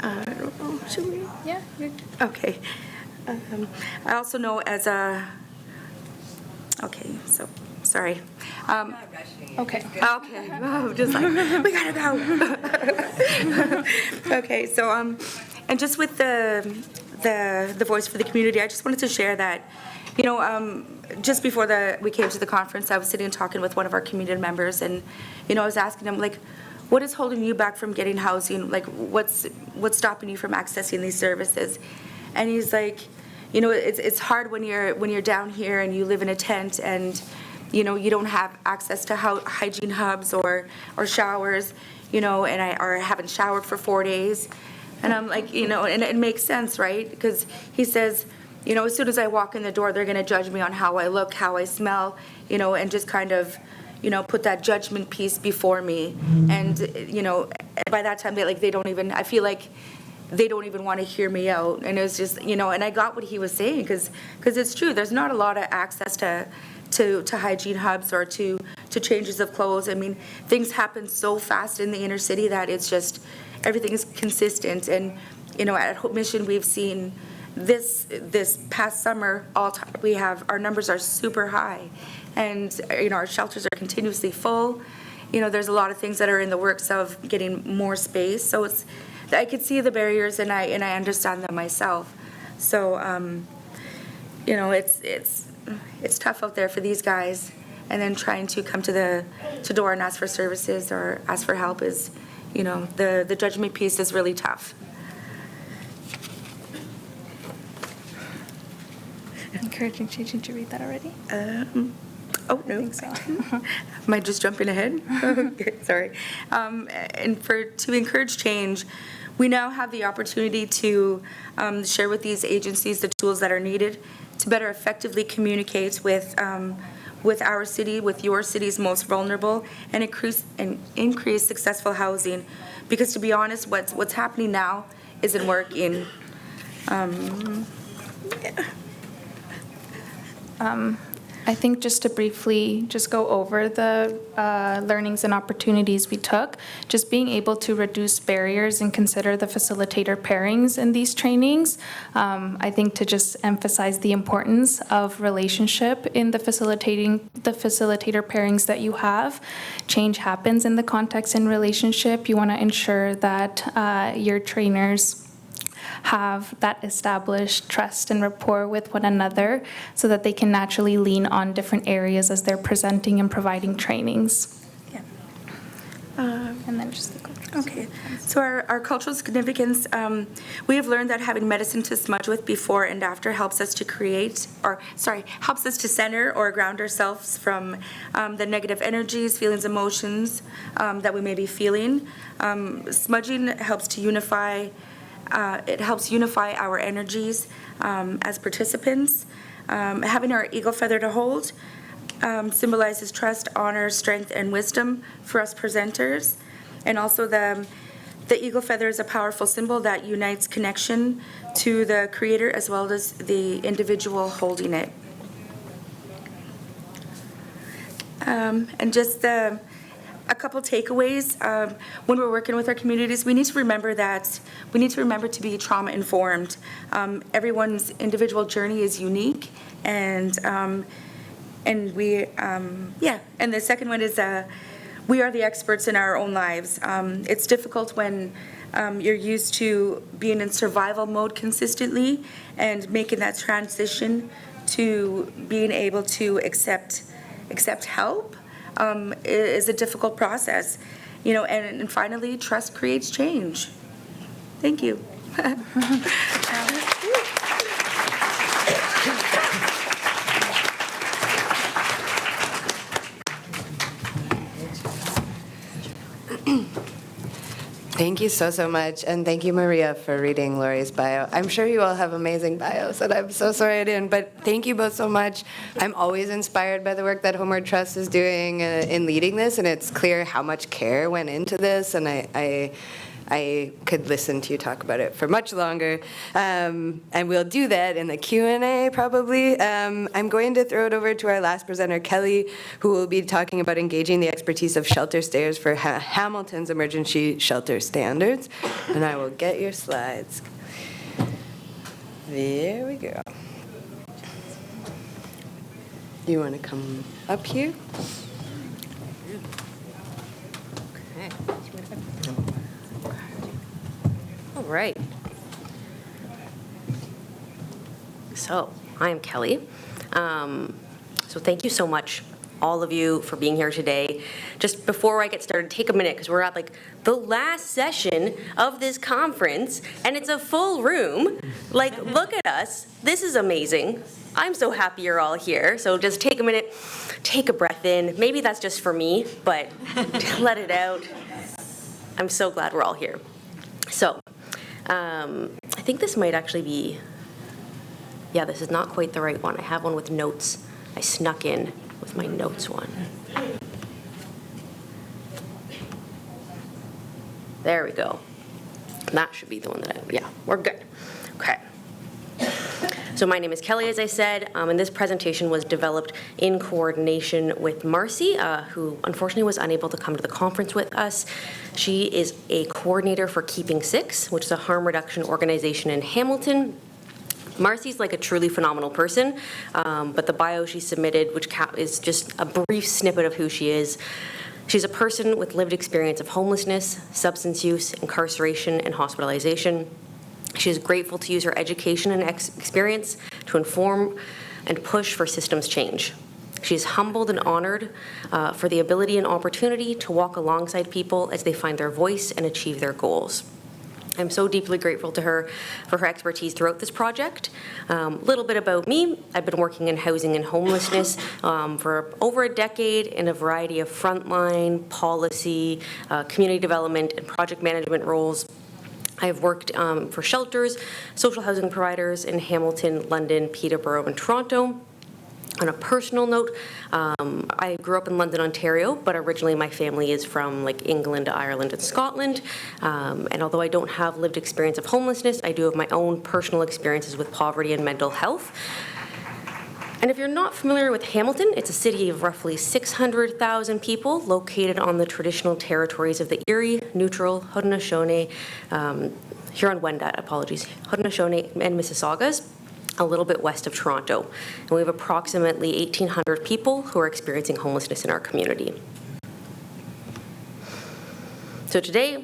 don't know. Should we? Yeah, you're good. Okay. I also know as a. Okay, so sorry. Okay. Okay. Oh, just like we gotta go. Okay, so and just with the voice for the community, I just wanted to share that, just before we came to the conference, I was sitting and talking with one of our community members, and I was asking him, what is holding you back from getting housing? What's stopping you from accessing these services? And he's like, it's hard when you're down here and you live in a tent and you don't have access to hygiene hubs or showers, and I haven't showered for 4 days. And I'm like, and it makes sense, right? Because he says, as soon as I walk in the door, they're going to judge me on how I look, how I smell, and just kind of, put that judgment piece before me. And, by that time, they don't even, I feel like they don't even want to hear me out. And it was just, and I got what he was saying, because it's true. There's not a lot of access to hygiene hubs or to changes of clothes. I mean, things happen so fast in the inner city that it's just, everything is consistent. And at Hope Mission, we've seen this past summer, our numbers are super high, and our shelters are continuously full. There's a lot of things that are in the works of getting more space. So I could see the barriers, and I understand them myself. So it's tough out there for these guys, and then trying to come to door and ask for services or ask for help is. The judgment piece is really tough. Encouraging change. Did you read that already? Oh, no. I think so. Am I just jumping ahead? Okay, sorry. And to encourage change, we now have the opportunity to share with these agencies the tools that are needed to better effectively communicate with our city, with your city's most vulnerable, and increase successful housing. Because to be honest, what's happening now isn't working. I think just to briefly just go over the learnings and opportunities we took, just being able to reduce barriers and consider the facilitator pairings in these trainings. I think to just emphasize the importance of relationship in the facilitator pairings that you have. Change happens in the context and relationship. You want to ensure that your trainers have that established trust and rapport with one another so that they can naturally lean on different areas as they're presenting and providing trainings. Yeah. And then just the cultural. Okay, so our cultural significance, we have learned that having medicine to smudge with before and after helps us to center or ground ourselves from the negative energies, feelings, emotions that we may be feeling. Smudging helps to unify. It helps unify our energies as participants. Having our eagle feather to hold, symbolizes trust, honor, strength, and wisdom for us presenters. And also the eagle feather is a powerful symbol that unites connection to the creator as well as the individual holding it. And just a couple takeaways. When we're working with our communities, we need to remember to be trauma informed. Everyone's individual journey is unique, and we, and the second one is we are the experts in our own lives. It's difficult when you're used to being in survival mode consistently and making that transition to being able to accept help is a difficult process. And finally, trust creates change. Thank you. Thank you so much, and thank you, Maria, for reading Lori's bio. I'm sure you all have amazing bios, and I'm so sorry I didn't, but thank you both so much. I'm always inspired by the work that Homeward Trust is doing in leading this, and it's clear how much care went into this, and I could listen to you talk about it for much longer, and we'll do that in the Q&A probably. I'm going to throw it over to our last presenter, Kelly, who will be talking about engaging the expertise of shelter stayers for Hamilton's emergency shelter standards, and I will get your slides. There we go. You want to come up here? Okay. All right. So, I'm Kelly. So thank you so much, all of you, for being here today. Just before I get started, take a minute, because we're at the last session of this conference, and it's a full room. Look at us. This is amazing. I'm so happy you're all here. So just take a minute, take a breath in. Maybe that's just for me, but let it out. I'm so glad we're all here. So, I think this might actually be, this is not quite the right one. I have one with notes. I snuck in with my notes one. There we go. That should be the one that we're good. Okay. So my name is Kelly, as I said, and this presentation was developed in coordination with Marcy, who unfortunately was unable to come to the conference with us. She is a coordinator for Keeping Six, which is a harm reduction organization in Hamilton. Marcy's a truly phenomenal person, but the bio she submitted, which is just a brief snippet of who she is. She's a person with lived experience of homelessness, substance use, incarceration, and hospitalization. She is grateful to use her education and experience to inform and push for systems change. She is humbled and honored for the ability and opportunity to walk alongside people as they find their voice and achieve their goals. I'm so deeply grateful to her for her expertise throughout this project. A little bit about me. I've been working in housing and homelessness for over a decade in a variety of frontline, policy, community development, and project management roles. I have worked for shelters, social housing providers in Hamilton, London, Peterborough, and Toronto. On a personal note, I grew up in London, Ontario, but originally my family is from England, Ireland, and Scotland. And although I don't have lived experience of homelessness, I do have my own personal experiences with poverty and mental health. And if you're not familiar with Hamilton, it's a city of roughly 600,000 people located on the traditional territories of the Erie, Neutral, Haudenosaunee, Huron-Wendat, Haudenosaunee, and Mississaugas, a little bit west of Toronto. And we have approximately 1,800 people who are experiencing homelessness in our community. So today,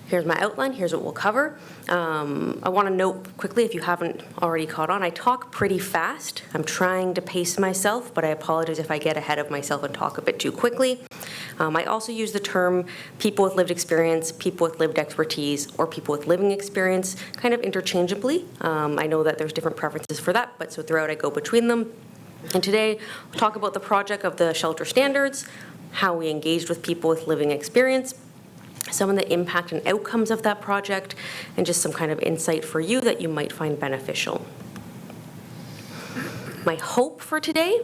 here's my outline, here's what we'll cover. I want to note quickly, if you haven't already caught on, I talk pretty fast. I'm trying to pace myself, but I apologize if I get ahead of myself and talk a bit too quickly. I also use the term people with lived experience, people with lived expertise, or people with living experience kind of interchangeably. I know that there's different preferences for that, but so throughout I go between them. And today, we'll talk about the project of the shelter standards, how we engaged with people with living experience, some of the impact and outcomes of that project, and just some kind of insight for you that you might find beneficial. My hope for today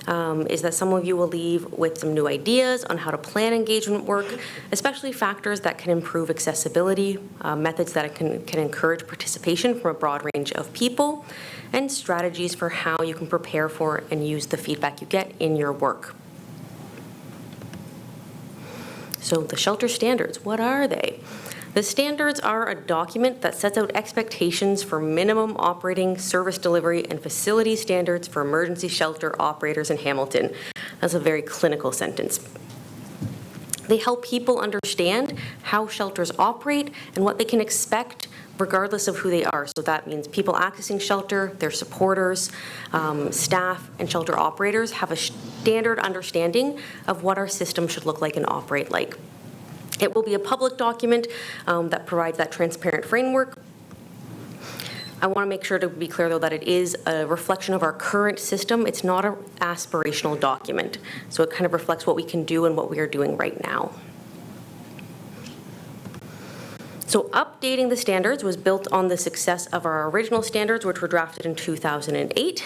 is that some of you will leave with some new ideas on how to plan engagement work, especially factors that can improve accessibility, methods that can encourage participation from a broad range of people, and strategies for how you can prepare for and use the feedback you get in your work. So the shelter standards, what are they? The standards are a document that sets out expectations for minimum operating, service delivery, and facility standards for emergency shelter operators in Hamilton. That's a very clinical sentence. They help people understand how shelters operate and what they can expect regardless of who they are. So that means people accessing shelter, their supporters, staff, and shelter operators have a standard understanding of what our system should look like and operate like. It will be a public document that provides that transparent framework. I want to make sure to be clear, though, that it is a reflection of our current system. It's not an aspirational document. So it kind of reflects what we can do and what we are doing right now. So updating the standards was built on the success of our original standards, which were drafted in 2008.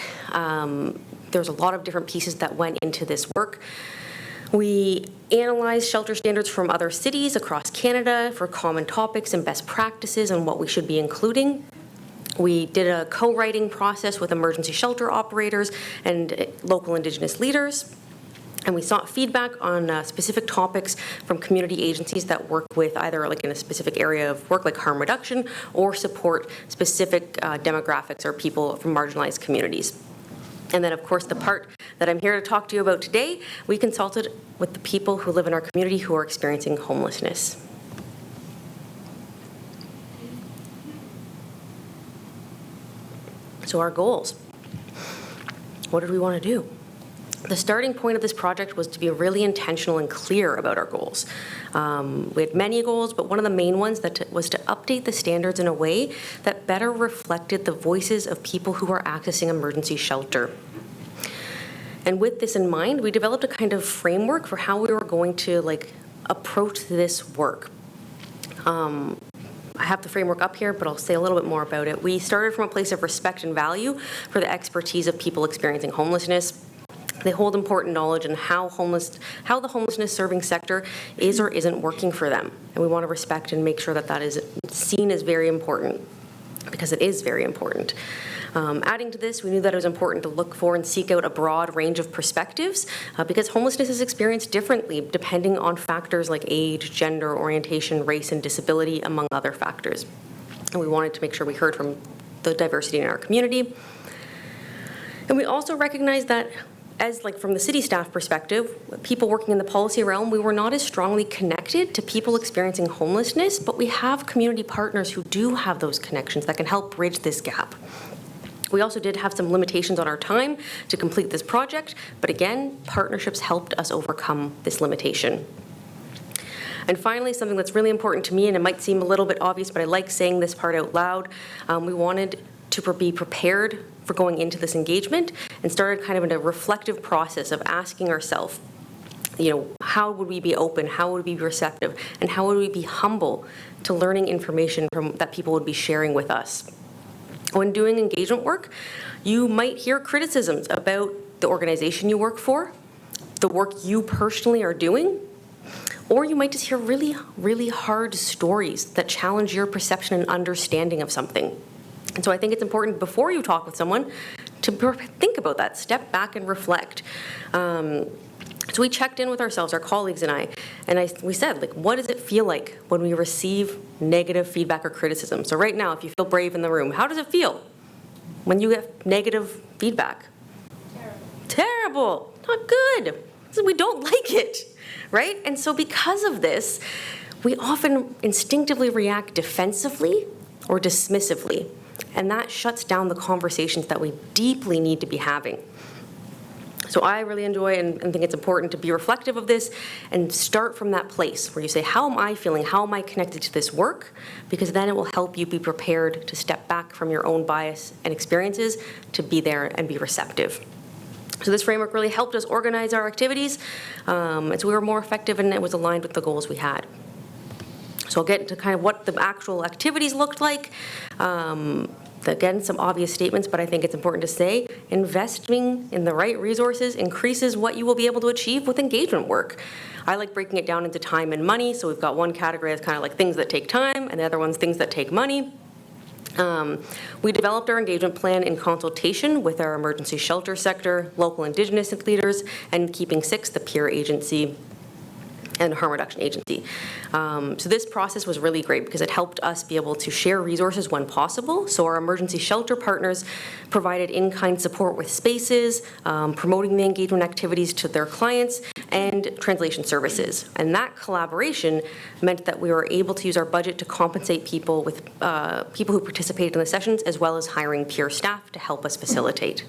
There's a lot of different pieces that went into this work. We analyzed shelter standards from other cities across Canada for common topics and best practices and what we should be including. We did a co-writing process with emergency shelter operators and local Indigenous leaders. And we sought feedback on specific topics from community agencies that work with either like in a specific area of work like harm reduction or support specific demographics or people from marginalized communities. And then, of course, the part that I'm here to talk to you about today, we consulted with the people who live in our community who are experiencing homelessness. So our goals. What did we want to do? The starting point of this project was to be really intentional and clear about our goals. We had many goals, but one of the main ones was to update the standards in a way that better reflected the voices of people who are accessing emergency shelter. And with this in mind, we developed a kind of framework for how we were going to approach this work. I have the framework up here, but I'll say a little bit more about it. We started from a place of respect and value for the expertise of people experiencing homelessness. They hold important knowledge in how the homelessness serving sector is or isn't working for them. And we want to respect and make sure that that is seen as very important, because it is very important. Adding to this, we knew that it was important to look for and seek out a broad range of perspectives because homelessness is experienced differently depending on factors like age, gender, orientation, race, and disability, among other factors. And we wanted to make sure we heard from the diversity in our community. And we also recognized that from the city staff perspective, people working in the policy realm, we were not as strongly connected to people experiencing homelessness, but we have community partners who do have those connections that can help bridge this gap. We also did have some limitations on our time to complete this project, but again, partnerships helped us overcome this limitation. And finally, something that's really important to me, and it might seem a little bit obvious, but I like saying this part out loud, we wanted to be prepared for going into this engagement and started kind of in a reflective process of asking ourselves, how would we be open, how would we be receptive, and how would we be humble to learning information that people would be sharing with us. When doing engagement work, you might hear criticisms about the organization you work for, the work you personally are doing, or you might just hear really, really hard stories that challenge your perception and understanding of something. And so I think it's important before you talk with someone to think about that, step back and reflect. So we checked in with ourselves, our colleagues and I, and we said, what does it feel like when we receive negative feedback or criticism? So right now, if you feel brave in the room, how does it feel when you get negative feedback? Terrible. Not good. We don't like it, right? And so because of this, we often instinctively react defensively or dismissively, and that shuts down the conversations that we deeply need to be having. So I really enjoy and think it's important to be reflective of this and start from that place where you say, how am I feeling? How am I connected to this work? Because then it will help you be prepared to step back from your own bias and experiences to be there and be receptive. So this framework really helped us organize our activities, and so we were more effective and it was aligned with the goals we had. So I'll get into kind of what the actual activities looked like. Again, some obvious statements, but I think it's important to say, investing in the right resources increases what you will be able to achieve with engagement work. I like breaking it down into time and money, so we've got one category that's kind of like things that take time, and the other one's things that take money. We developed our engagement plan in consultation with our emergency shelter sector, local Indigenous leaders, and Keeping Six, the peer agency and harm reduction agency. So this process was really great because it helped us be able to share resources when possible. So our emergency shelter partners provided in-kind support with spaces, promoting the engagement activities to their clients, and translation services. And that collaboration meant that we were able to use our budget to compensate people with people who participated in the sessions, as well as hiring peer staff to help us facilitate.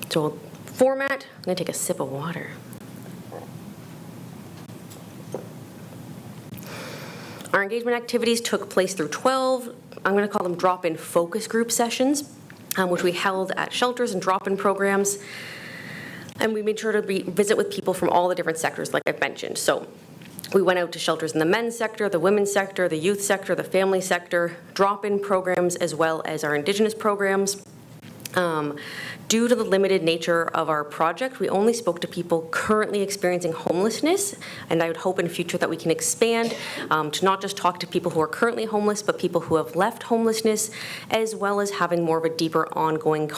So format, I'm gonna take a sip of water. Our engagement activities took place through 12, I'm going to call them drop-in focus group sessions, which we held at shelters and drop-in programs. And we made sure to visit with people from all the different sectors, like I've mentioned. So we went out to shelters in the men's sector, the women's sector, the youth sector, the family sector, drop-in programs, as well as our Indigenous programs. Due to the limited nature of our project, we only spoke to people currently experiencing homelessness, and I would hope in the future that we can expand to not just talk to people who are currently homeless, but people who have left homelessness, as well as having more of a deeper ongoing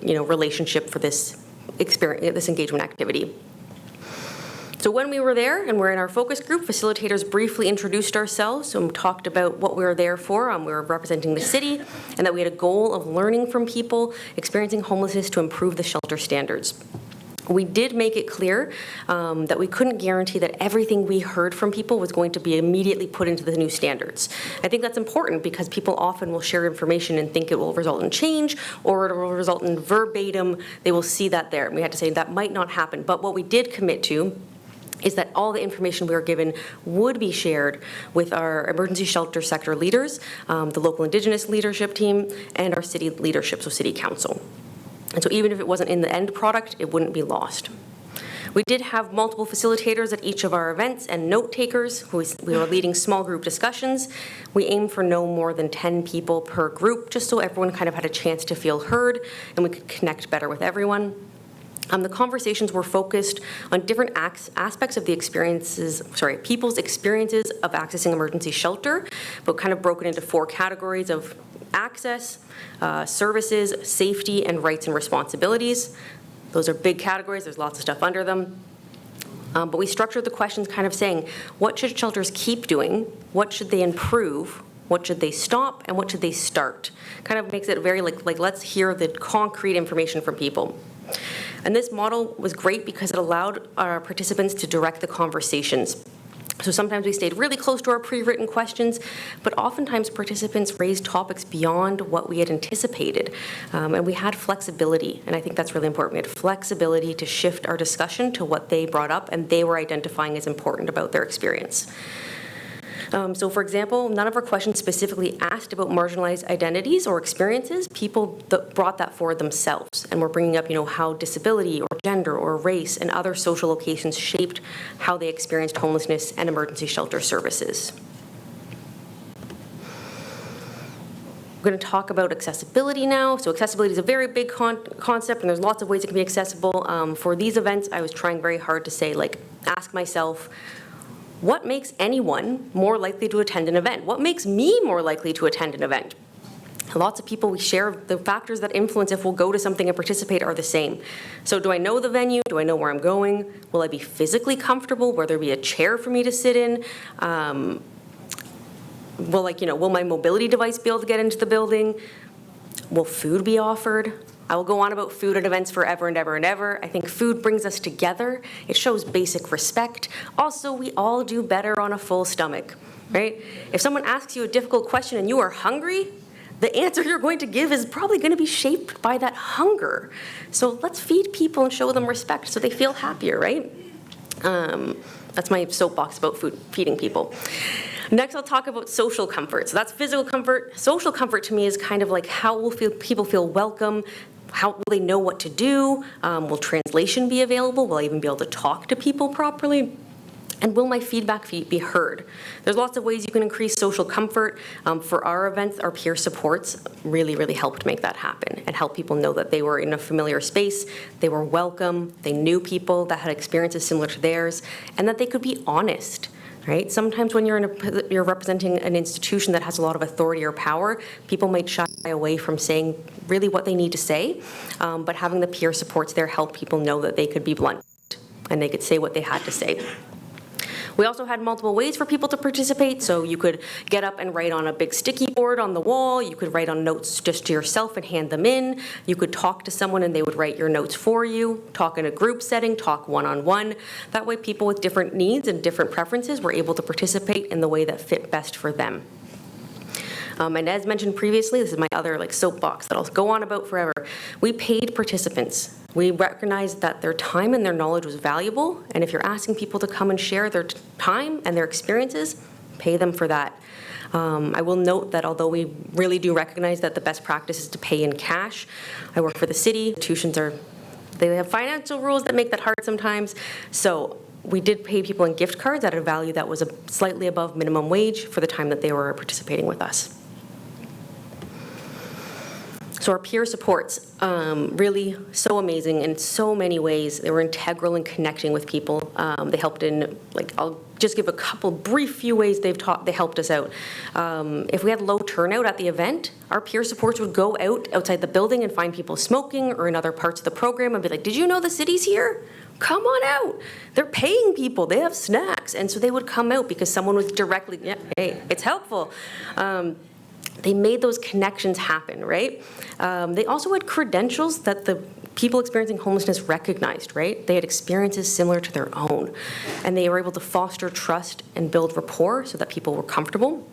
relationship for this experience, this engagement activity. So when we were there and we're in our focus group, facilitators briefly introduced ourselves and talked about what we were there for. We were representing the city, and that we had a goal of learning from people experiencing homelessness to improve the shelter standards. We did make it clear that we couldn't guarantee that everything we heard from people was going to be immediately put into the new standards. I think that's important because people often will share information and think it will result in change, or it will result in verbatim, they will see that there. And we had to say that might not happen. But what we did commit to is that all the information we were given would be shared with our emergency shelter sector leaders, the local Indigenous leadership team, and our city leadership, so city council. And so even if it wasn't in the end product, it wouldn't be lost. We did have multiple facilitators at each of our events and note takers. We were leading small group discussions. We aimed for no more than 10 people per group, just so everyone kind of had a chance to feel heard and we could connect better with everyone. The conversations were focused on different aspects of the people's experiences of accessing emergency shelter, but kind of broken into 4 categories of access, services, safety, and rights and responsibilities. Those are big categories. There's lots of stuff under them. But we structured the questions kind of saying, what should shelters keep doing? What should they improve? What should they stop? And what should they start? Kind of makes it very like let's hear the concrete information from people. And this model was great because it allowed our participants to direct the conversations. So sometimes we stayed really close to our pre-written questions, but oftentimes participants raised topics beyond what we had anticipated. And we had flexibility, and I think that's really important. We had flexibility to shift our discussion to what they brought up and they were identifying as important about their experience. So for example, none of our questions specifically asked about marginalized identities or experiences. People brought that forward themselves, and we're bringing up, how disability or gender or race and other social locations shaped how they experienced homelessness and emergency shelter services. We're going to talk about accessibility now. So accessibility is a very big concept, and there's lots of ways it can be accessible. For these events, I was trying very hard to say, ask myself, what makes anyone more likely to attend an event? What makes me more likely to attend an event? Lots of people, we share the factors that influence if we'll go to something and participate are the same. So do I know the venue? Do I know where I'm going? Will I be physically comfortable? Will there be a chair for me to sit in? Will my mobility device be able to get into the building? Will food be offered? I will go on about food at events forever and ever and ever. I think food brings us together. It shows basic respect. Also, we all do better on a full stomach, right? If someone asks you a difficult question and you are hungry, the answer you're going to give is probably going to be shaped by that hunger. So let's feed people and show them respect so they feel happier, right? That's my soapbox about feeding people. Next, I'll talk about social comfort. So that's physical comfort. Social comfort to me is kind of like how will people feel welcome? How will they know what to do? Will translation be available? Will I even be able to talk to people properly? And will my feedback be heard? There's lots of ways you can increase social comfort. For our events, our peer supports really, really helped make that happen and help people know that they were in a familiar space, they were welcome, they knew people that had experiences similar to theirs, and that they could be honest. Right? Sometimes when you're representing an institution that has a lot of authority or power, people might shy away from saying really what they need to say, but having the peer supports there help people know that they could be blunt and they could say what they had to say. We also had multiple ways for people to participate, so you could get up and write on a big sticky board on the wall, you could write on notes just to yourself and hand them in, you could talk to someone and they would write your notes for you, talk in a group setting, talk one-on-one. That way people with different needs and different preferences were able to participate in the way that fit best for them. And as mentioned previously, this is my other soapbox that I'll go on about forever. We paid participants. We recognized that their time and their knowledge was valuable, and if you're asking people to come and share their time and their experiences, pay them for that. I will note that although we really do recognize that the best practice is to pay in cash, I work for the city. Institutions they have financial rules that make that hard sometimes, so we did pay people in gift cards at a value that was slightly above minimum wage for the time that they were participating with us. So our peer supports, really so amazing in so many ways. They were integral in connecting with people. They helped in, I'll just give a couple brief few ways they helped us out. If we had low turnout at the event, our peer supports would go outside the building and find people smoking or in other parts of the program and be like, did you know the city's here? Come on out. They're paying people. They have snacks. And so they would come out because someone was directly, yeah, hey, it's helpful. They made those connections happen, right? They also had credentials that the people experiencing homelessness recognized, right? They had experiences similar to their own, and they were able to foster trust and build rapport so that people were comfortable.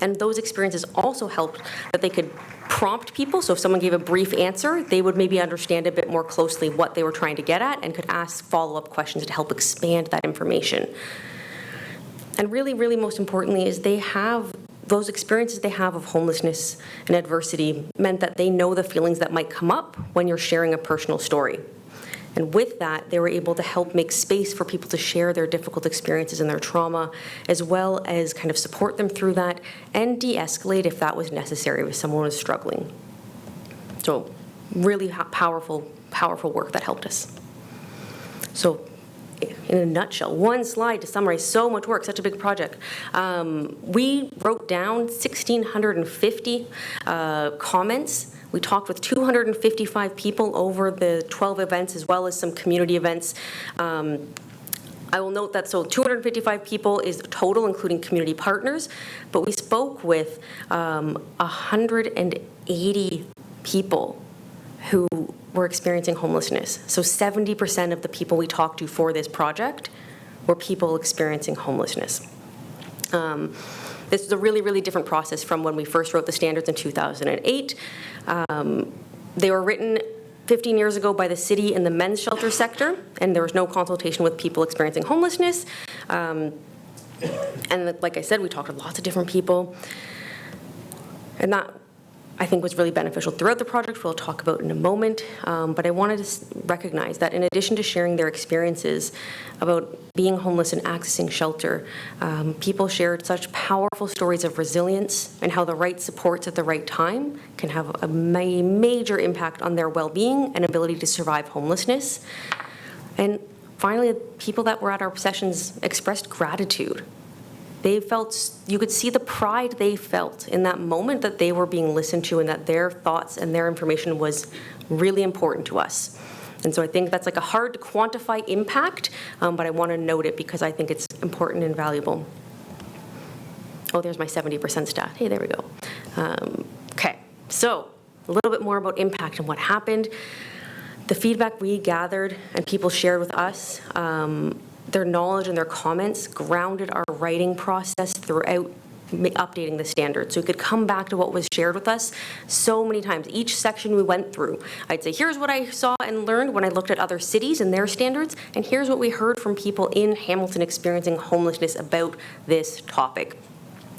And those experiences also helped that they could prompt people, so if someone gave a brief answer, they would maybe understand a bit more closely what they were trying to get at and could ask follow-up questions to help expand that information. And really, really most importantly is those experiences they have of homelessness and adversity meant that they know the feelings that might come up when you're sharing a personal story. And with that, they were able to help make space for people to share their difficult experiences and their trauma, as well as kind of support them through that and de-escalate if that was necessary if someone was struggling. So really powerful, powerful work that helped us. So in a nutshell, one slide to summarize so much work, such a big project. We wrote down 1,650 comments. We talked with 255 people over the 12 events as well as some community events. I will note that 255 people is total, including community partners, but we spoke with 180 people who were experiencing homelessness. So 70% of the people we talked to for this project were people experiencing homelessness. This is a really, really different process from when we first wrote the standards in 2008. They were written 15 years ago by the city in the men's shelter sector, and there was no consultation with people experiencing homelessness. And like I said, we talked to lots of different people. And that, I think, was really beneficial throughout the project, we'll talk about in a moment. But I wanted to recognize that in addition to sharing their experiences about being homeless and accessing shelter, people shared such powerful stories of resilience and how the right supports at the right time can have a major impact on their well-being and ability to survive homelessness. And finally, people that were at our sessions expressed gratitude. They felt, you could see the pride they felt in that moment that they were being listened to and that their thoughts and their information was really important to us. And so I think that's like a hard to quantify impact, but I want to note it because I think it's important and valuable. Oh, there's my 70% stat. Hey, there we go. Okay, so a little bit more about impact and what happened. The feedback we gathered and people shared with us, their knowledge and their comments grounded our writing process throughout updating the standards. So we could come back to what was shared with us so many times. Each section we went through, I'd say, here's what I saw and learned when I looked at other cities and their standards, and here's what we heard from people in Hamilton experiencing homelessness about this topic.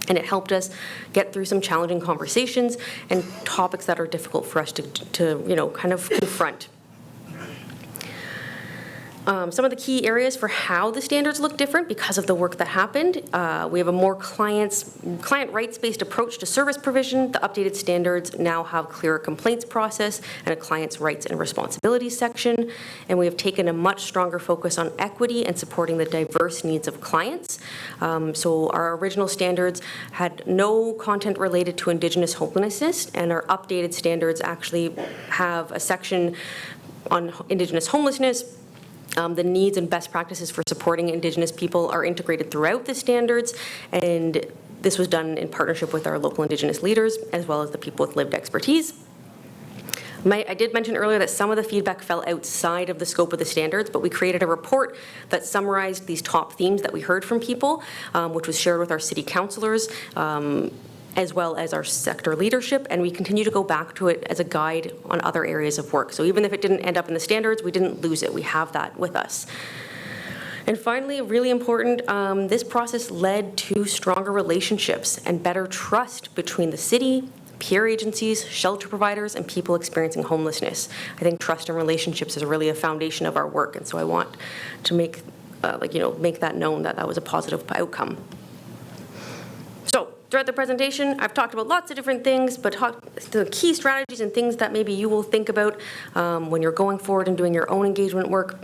And it helped us get through some challenging conversations and topics that are difficult for us to kind of confront. Some of the key areas for how the standards look different because of the work that happened. We have a more client rights-based approach to service provision. The updated standards now have clearer complaints process and a client's rights and responsibilities section. And we have taken a much stronger focus on equity and supporting the diverse needs of clients. So our original standards had no content related to Indigenous homelessness, and our updated standards actually have a section on Indigenous homelessness. The needs and best practices for supporting Indigenous people are integrated throughout the standards, and this was done in partnership with our local Indigenous leaders as well as the people with lived expertise. I did mention earlier that some of the feedback fell outside of the scope of the standards, but we created a report that summarized these top themes that we heard from people, which was shared with our city councillors, as well as our sector leadership, and we continue to go back to it as a guide on other areas of work. So even if it didn't end up in the standards, we didn't lose it. We have that with us. And finally, really important, this process led to stronger relationships and better trust between the city, peer agencies, shelter providers, and people experiencing homelessness. I think trust and relationships is really a foundation of our work, and so I want to make that known that that was a positive outcome. Throughout the presentation, I've talked about lots of different things, but the key strategies and things that maybe you will think about when you're going forward and doing your own engagement work,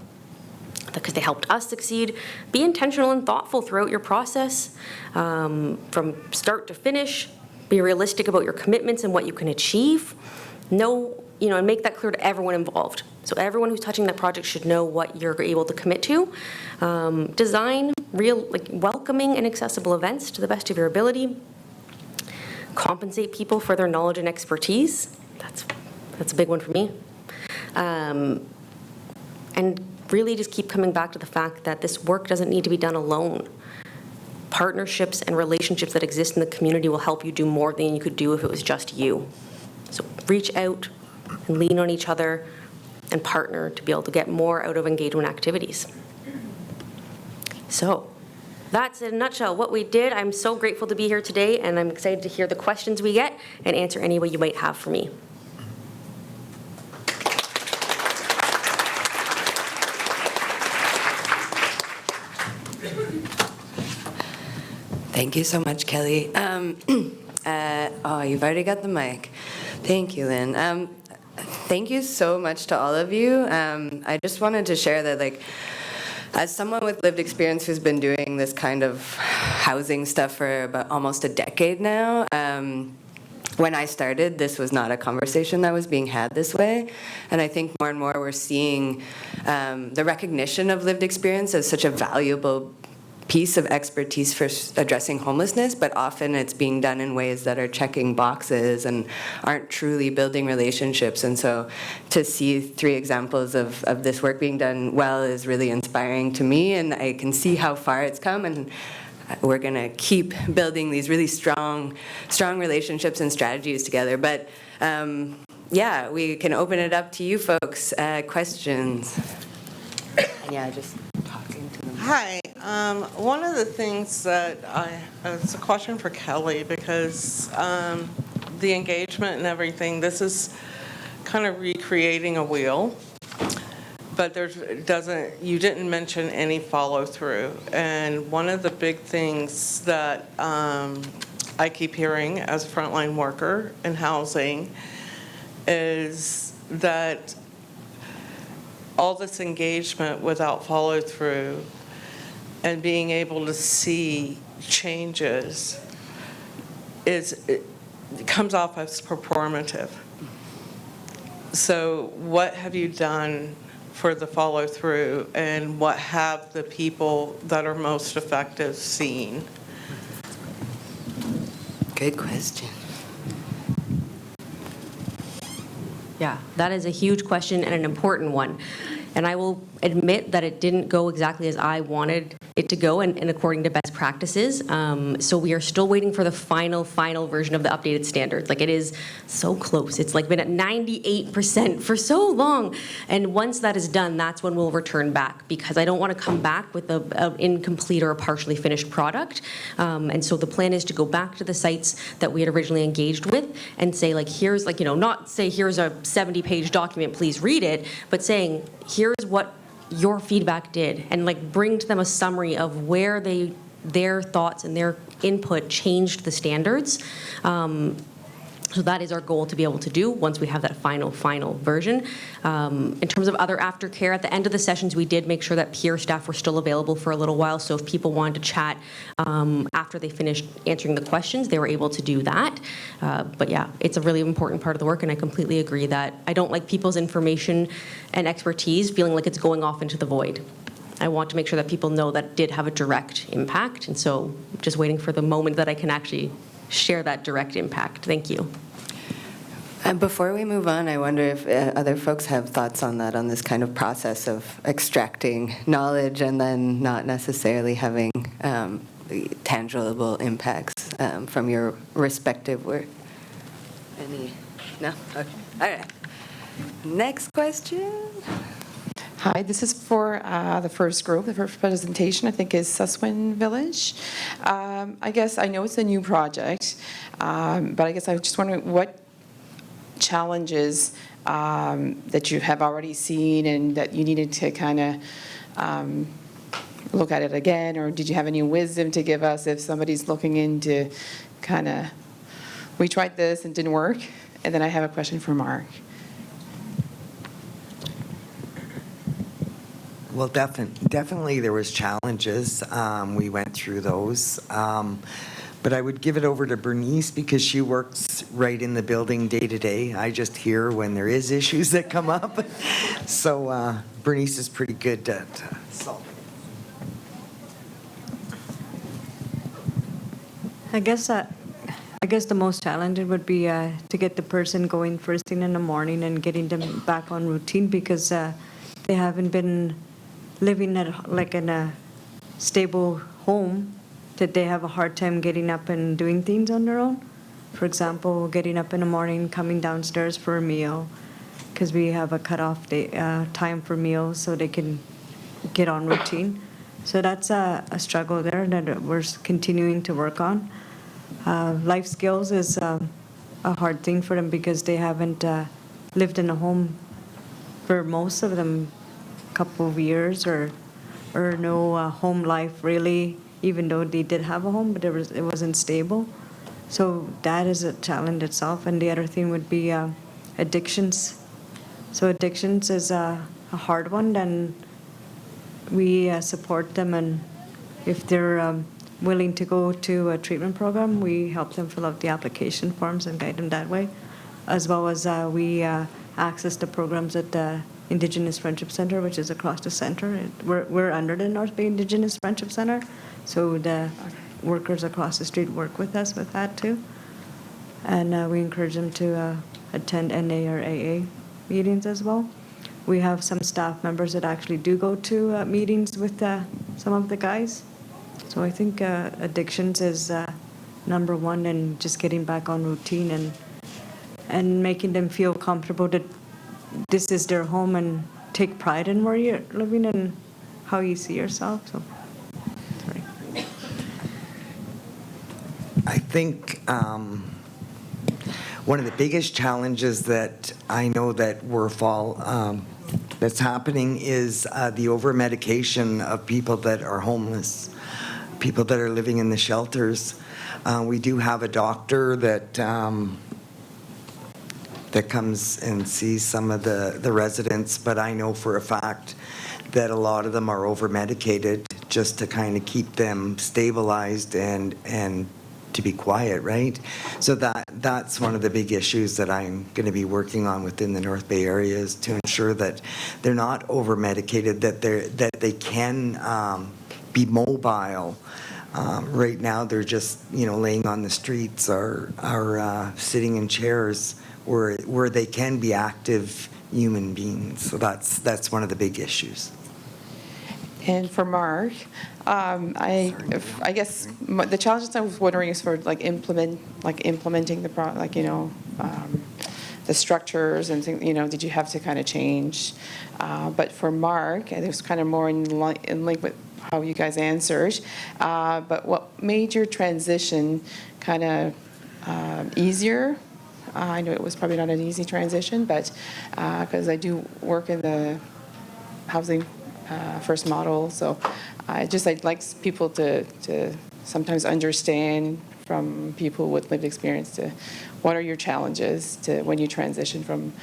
because they helped us succeed. Be intentional and thoughtful throughout your process, from start to finish. Be realistic about your commitments and what you can achieve. And make that clear to everyone involved. So everyone who's touching that project should know what you're able to commit to. Design welcoming and accessible events to the best of your ability. Compensate people for their knowledge and expertise. That's a big one for me. And really just keep coming back to the fact that this work doesn't need to be done alone. Partnerships and relationships that exist in the community will help you do more than you could do if it was just you. So reach out and lean on each other and partner to be able to get more out of engagement activities. So that's in a nutshell what we did. I'm so grateful to be here today, and I'm excited to hear the questions we get and answer any way you might have for me. Thank you so much, Kelly. You've already got the mic. Thank you, Lynn. Thank you so much to all of you. I just wanted to share that, as someone with lived experience who's been doing this kind of housing stuff for about almost a decade now, when I started, this was not a conversation that was being had this way. And I think more and more we're seeing the recognition of lived experience as such a valuable piece of expertise for addressing homelessness, but often it's being done in ways that are checking boxes and aren't truly building relationships. And so to see 3 examples of this work being done well is really inspiring to me, and I can see how far it's come, and we're going to keep building these really strong relationships and strategies together. But we can open it up to you folks. Questions? Just talking to them. Hi. One of the things that it's a question for Kelly, because the engagement and everything, this is kind of recreating a wheel, but you didn't mention any follow through. And one of the big things that I keep hearing as a frontline worker in housing is that all this engagement without follow through and being able to see changes it comes off as performative. So what have you done for the follow through, and what have the people that are most effective seen? Good question. Yeah, that is a huge question and an important one. And I will admit that it didn't go exactly as I wanted it to go and according to best practices. So we are still waiting for the final version of the updated standards. It is so close. It's been at 98% for so long. And once that is done, that's when we'll return back, because I don't want to come back with an incomplete or a partially finished product. And so the plan is to go back to the sites that we had originally engaged with and say, here's not say here's a 70-page document, please read it, but saying here's what your feedback did, and like bring to them a summary of where their thoughts and their input changed the standards. So that is our goal to be able to do once we have that final version. In terms of other aftercare, at the end of the sessions, we did make sure that peer staff were still available for a little while. So if people wanted to chat after they finished answering the questions, they were able to do that. But yeah, it's a really important part of the work, and I completely agree that I don't like people's information and expertise feeling like it's going off into the void. I want to make sure that people know that it did have a direct impact, and so I'm just waiting for the moment that I can actually share that direct impact. Thank you. And before we move on, I wonder if other folks have thoughts on that, on this kind of process of extracting knowledge and then not necessarily having tangible impacts from your respective work. Any? No? Okay. All right. Next question. Hi, this is for the first group. The first presentation, I think, is Suswin Village. I guess I know it's a new project, but I guess I was just wondering what challenges that you have already seen and that you needed to kind of look at it again, or did you have any wisdom to give us if somebody's looking into kind of, we tried this and didn't work? And then I have a question for Mark. Well, definitely there was challenges. We went through those. But I would give it over to Bernice because she works right in the building day to day. I just hear when there is issues that come up. So Bernice is pretty good at solving. I guess the most challenging would be to get the person going first thing in the morning and getting them back on routine, because they haven't been living in a stable home, that they have a hard time getting up and doing things on their own. For example, getting up in the morning, coming downstairs for a meal, because we have a cutoff time for meals so they can get on routine. So that's a struggle there that we're continuing to work on. Life skills is a hard thing for them because they haven't lived in a home for most of them couple of years or no home life really, even though they did have a home, but it wasn't stable. So that is a challenge itself. And the other thing would be addictions. So addictions is a hard one. Then we support them, and if they're willing to go to a treatment program, we help them fill out the application forms and guide them that way, as well as we access the programs at the Indigenous Friendship Center, which is across the center. We're under the North Bay Indigenous Friendship Center, so the workers across the street work with us with that too. And we encourage them to attend NA or AA meetings as well. We have some staff members that actually do go to meetings with some of the guys. So I think addictions is number one, and just getting back on routine and making them feel comfortable that this is their home and take pride in where you're living and how you see yourself. So, sorry. I think one of the biggest challenges that I know that that's happening is the over-medication of people that are homeless, people that are living in the shelters. We do have a doctor that comes and sees some of the residents, but I know for a fact that a lot of them are over-medicated just to kind of keep them stabilized and to be quiet, right? So that's one of the big issues that I'm going to be working on within the North Bay area, is to ensure that they're not over-medicated, that they can be mobile. Right now, they're just laying on the streets or sitting in chairs where they can be active human beings. So that's one of the big issues. And for Mark, I guess the challenges I was wondering is for implementing the structures and things. Did you have to kind of change? But for Mark, it was kind of more in link with how you guys answered. But what made your transition kind of easier? I know it was probably not an easy transition, but because I do work in the housing first model. So I'd like people to sometimes understand from people with lived experience to what are your challenges to when you transition from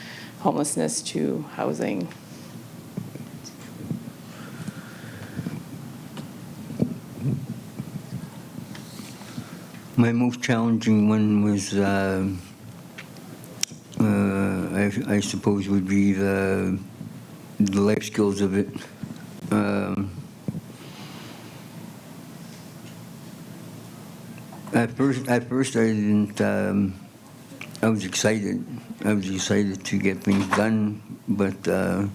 homelessness to housing. My most challenging one was, I suppose, would be the life skills of it. At first, I didn't. I was excited. I was excited to get things done, but I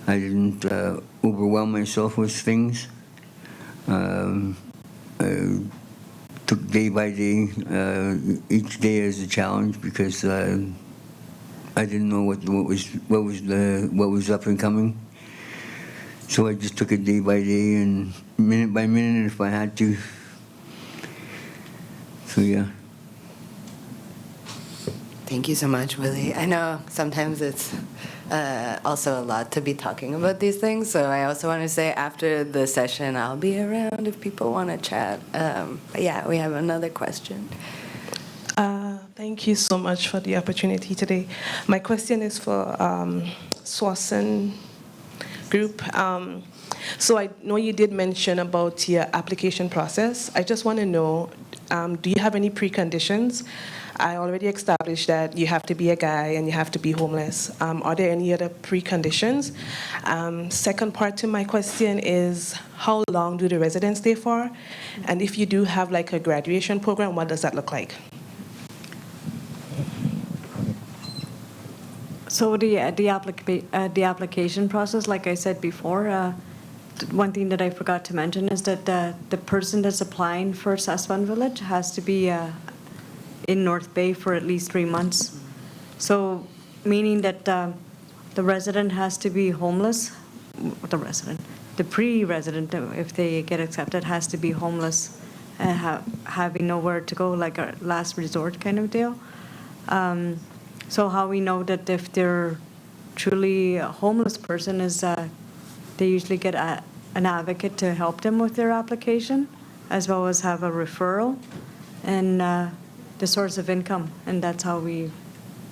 didn't overwhelm myself with things. I took day by day, each day as a challenge because I didn't know what was up and coming. So I just took it day by day and minute by minute if I had to. So yeah. Thank you so much, Willie. I know sometimes it's also a lot to be talking about these things, so I also want to say after the session I'll be around if people want to chat. But yeah, we have another question. Thank you so much for the opportunity today. My question is for Swanson Group. So I know you did mention about your application process. I just want to know, do you have any preconditions? I already established that you have to be a guy and you have to be homeless. Are there any other preconditions? Second part to my question is, how long do the residents stay for? And if you do have like a graduation program, what does that look like? So the application process, like I said before, one thing that I forgot to mention is that the person that's applying for Saswan Village has to be in North Bay for at least 3 months. So meaning that the resident has to be homeless, the pre-resident, if they get accepted, has to be homeless and having nowhere to go, like a last resort kind of deal. So how we know that if they're truly a homeless person is they usually get an advocate to help them with their application, as well as have a referral and the source of income. And that's how we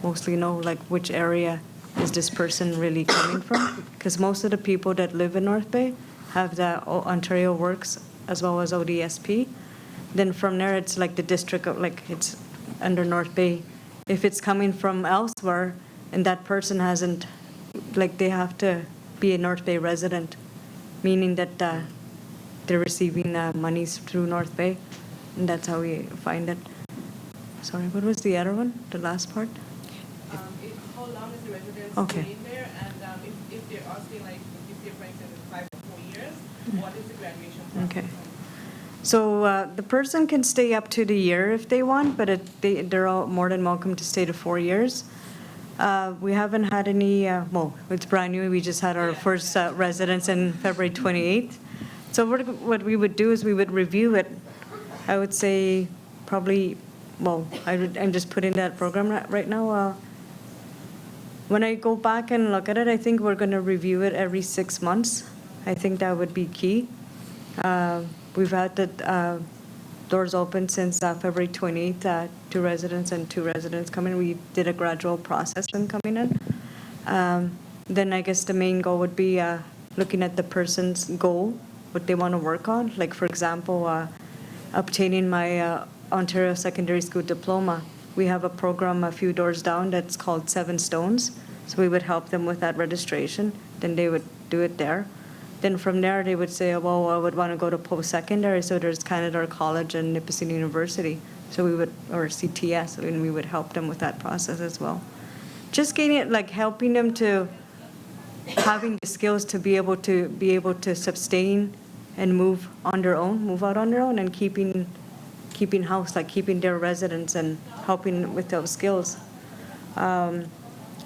mostly know like which area is this person really coming from. Because most of the people that live in North Bay have the Ontario Works as well as ODSP. Then from there, it's like the district of like it's under North Bay. If it's coming from elsewhere and that person hasn't, like they have to be a North Bay resident, meaning that they're receiving monies through North Bay, and that's how we find it. Sorry, what was the other one, the last part? How long is the residence Okay. staying there, and if they're asking, like, if they're, for instance, 5 or 4 years, what is the graduation process? Okay. So the person can stay up to the year if they want, but they're all more than welcome to stay to 4 years. We haven't had any, well, it's brand new. We just had our first residence in February 28th. So what we would do is we would review it. I would say probably, well, I'm just putting that program right now. When I go back and look at it, I think we're going to review it every 6 months. I think that would be key. We've had the doors open since February 28th, 2 residents and 2 residents come in. We did a gradual process in coming in. Then I guess the main goal would be looking at the person's goal, what they want to work on. Like, for example, obtaining my Ontario Secondary School diploma. We have a program a few doors down that's called 7 Stones. So we would help them with that registration. Then they would do it there. Then from there, they would say, well, I would want to go to post-secondary, so there's Canada College and Nipissing University. So we would, or CTS, and we would help them with that process as well. Just getting it, like helping them to having the skills to be able to sustain and move on their own, move out on their own, and keeping house, like keeping their residence and helping with those skills.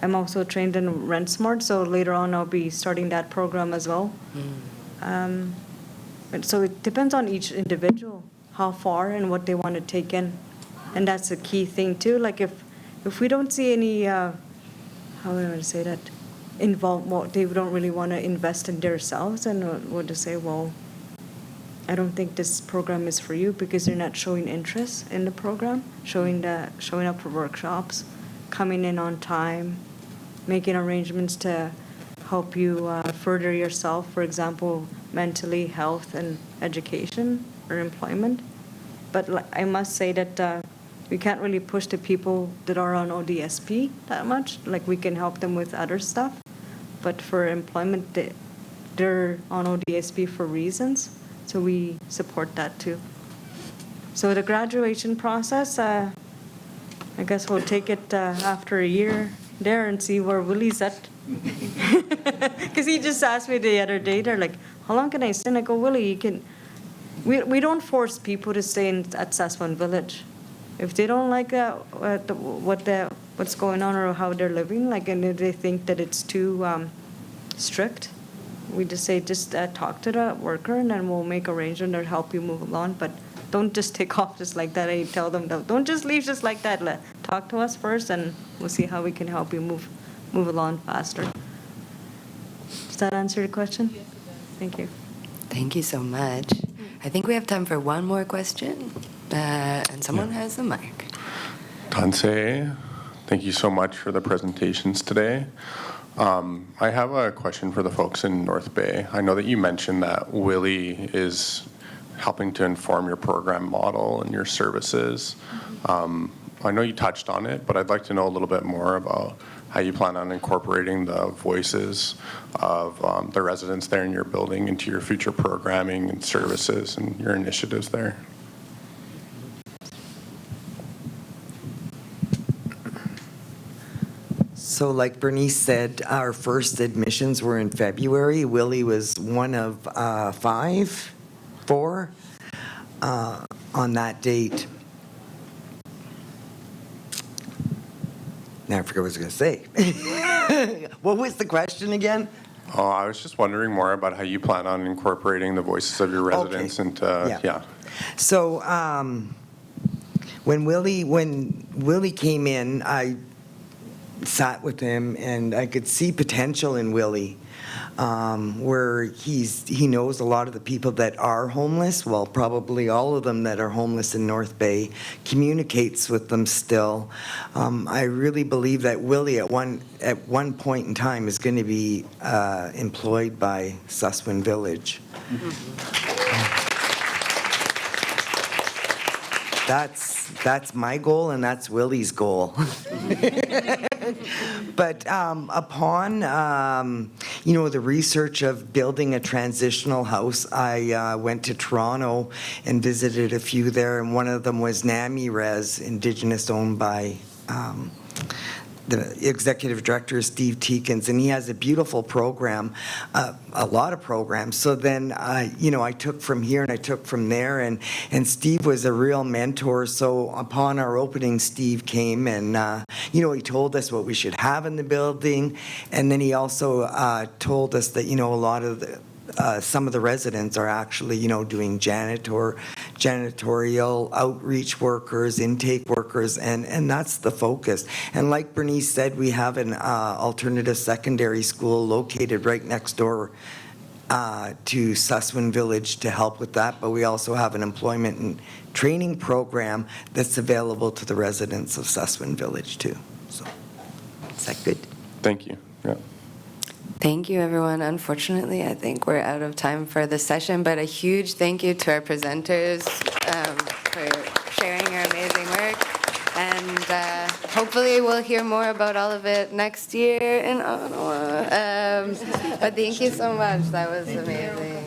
I'm also trained in Rent Smart, so later on I'll be starting that program as well. But so it depends on each individual, how far and what they want to take in. And that's a key thing too. Like if we don't see any, how do I want to say that? they don't really want to invest in themselves, and would say, well, I don't think this program is for you because you're not showing interest in the program, showing up for workshops, coming in on time, making arrangements to help you further yourself, for example, mentally, health, and education or employment. But I must say that we can't really push the people that are on ODSP that much. Like, we can help them with other stuff. But for employment, they're on ODSP for reasons. So we support that too. So the graduation process, I guess we'll take it after a year there and see where Willie's at. Because he just asked me the other day, they're like, how long can I stay? And I go, Willie, you can. We don't force people to stay at Saswan Village. If they don't like what's going on or how they're living, like, and if they think that it's too strict, we just say, just talk to the worker, and then we'll make arrangements or help you move along. But don't just take off just like that. I tell them, don't just leave just like that. Talk to us first, and we'll see how we can help you move along faster. Does that answer your question? Yes, it does. Thank you. Thank you so much. I think we have time for one more question, and someone has the mic. Tansei, thank you so much for the presentations today. I have a question for the folks in North Bay. I know that you mentioned that Willie is helping to inform your program model and your services. I know you touched on it, but I'd like to know a little bit more about how you plan on incorporating the voices of the residents there in your building into your future programming and services and your initiatives there. So like Bernice said, our first admissions were in February. Willie was one of four on that date. Now I forget what I was going to say. What was the question again? Oh, I was just wondering more about how you plan on incorporating the voices of your residents into, yeah. So when Willie came in, I sat with him, and I could see potential in Willie, where he knows a lot of the people that are homeless, well, probably all of them that are homeless in North Bay, communicates with them still. I really believe that Willie at one point in time is going to be employed by Saswan Village. That's my goal, and that's Willie's goal. But upon the research of building a transitional house, I went to Toronto and visited a few there, and one of them was NAMI Res, Indigenous owned by the executive director, Steve Teakins, and he has a beautiful program, a lot of programs. So then, I took from here and I took from there, and Steve was a real mentor. So upon our opening, Steve came and, he told us what we should have in the building, and then he also told us that, a lot of some of the residents are actually, doing janitorial outreach workers, intake workers, and that's the focus. And like Bernice said, we have an alternative secondary school located right next door to Saswan Village to help with that, but we also have an employment and training program that's available to the residents of Saswan Village too. So, is that good? Thank you. Yeah. Thank you, everyone. Unfortunately, I think we're out of time for this session, but a huge thank you to our presenters for sharing your amazing work. And hopefully we'll hear more about all of it next year in Ottawa. But thank you so much. That was amazing.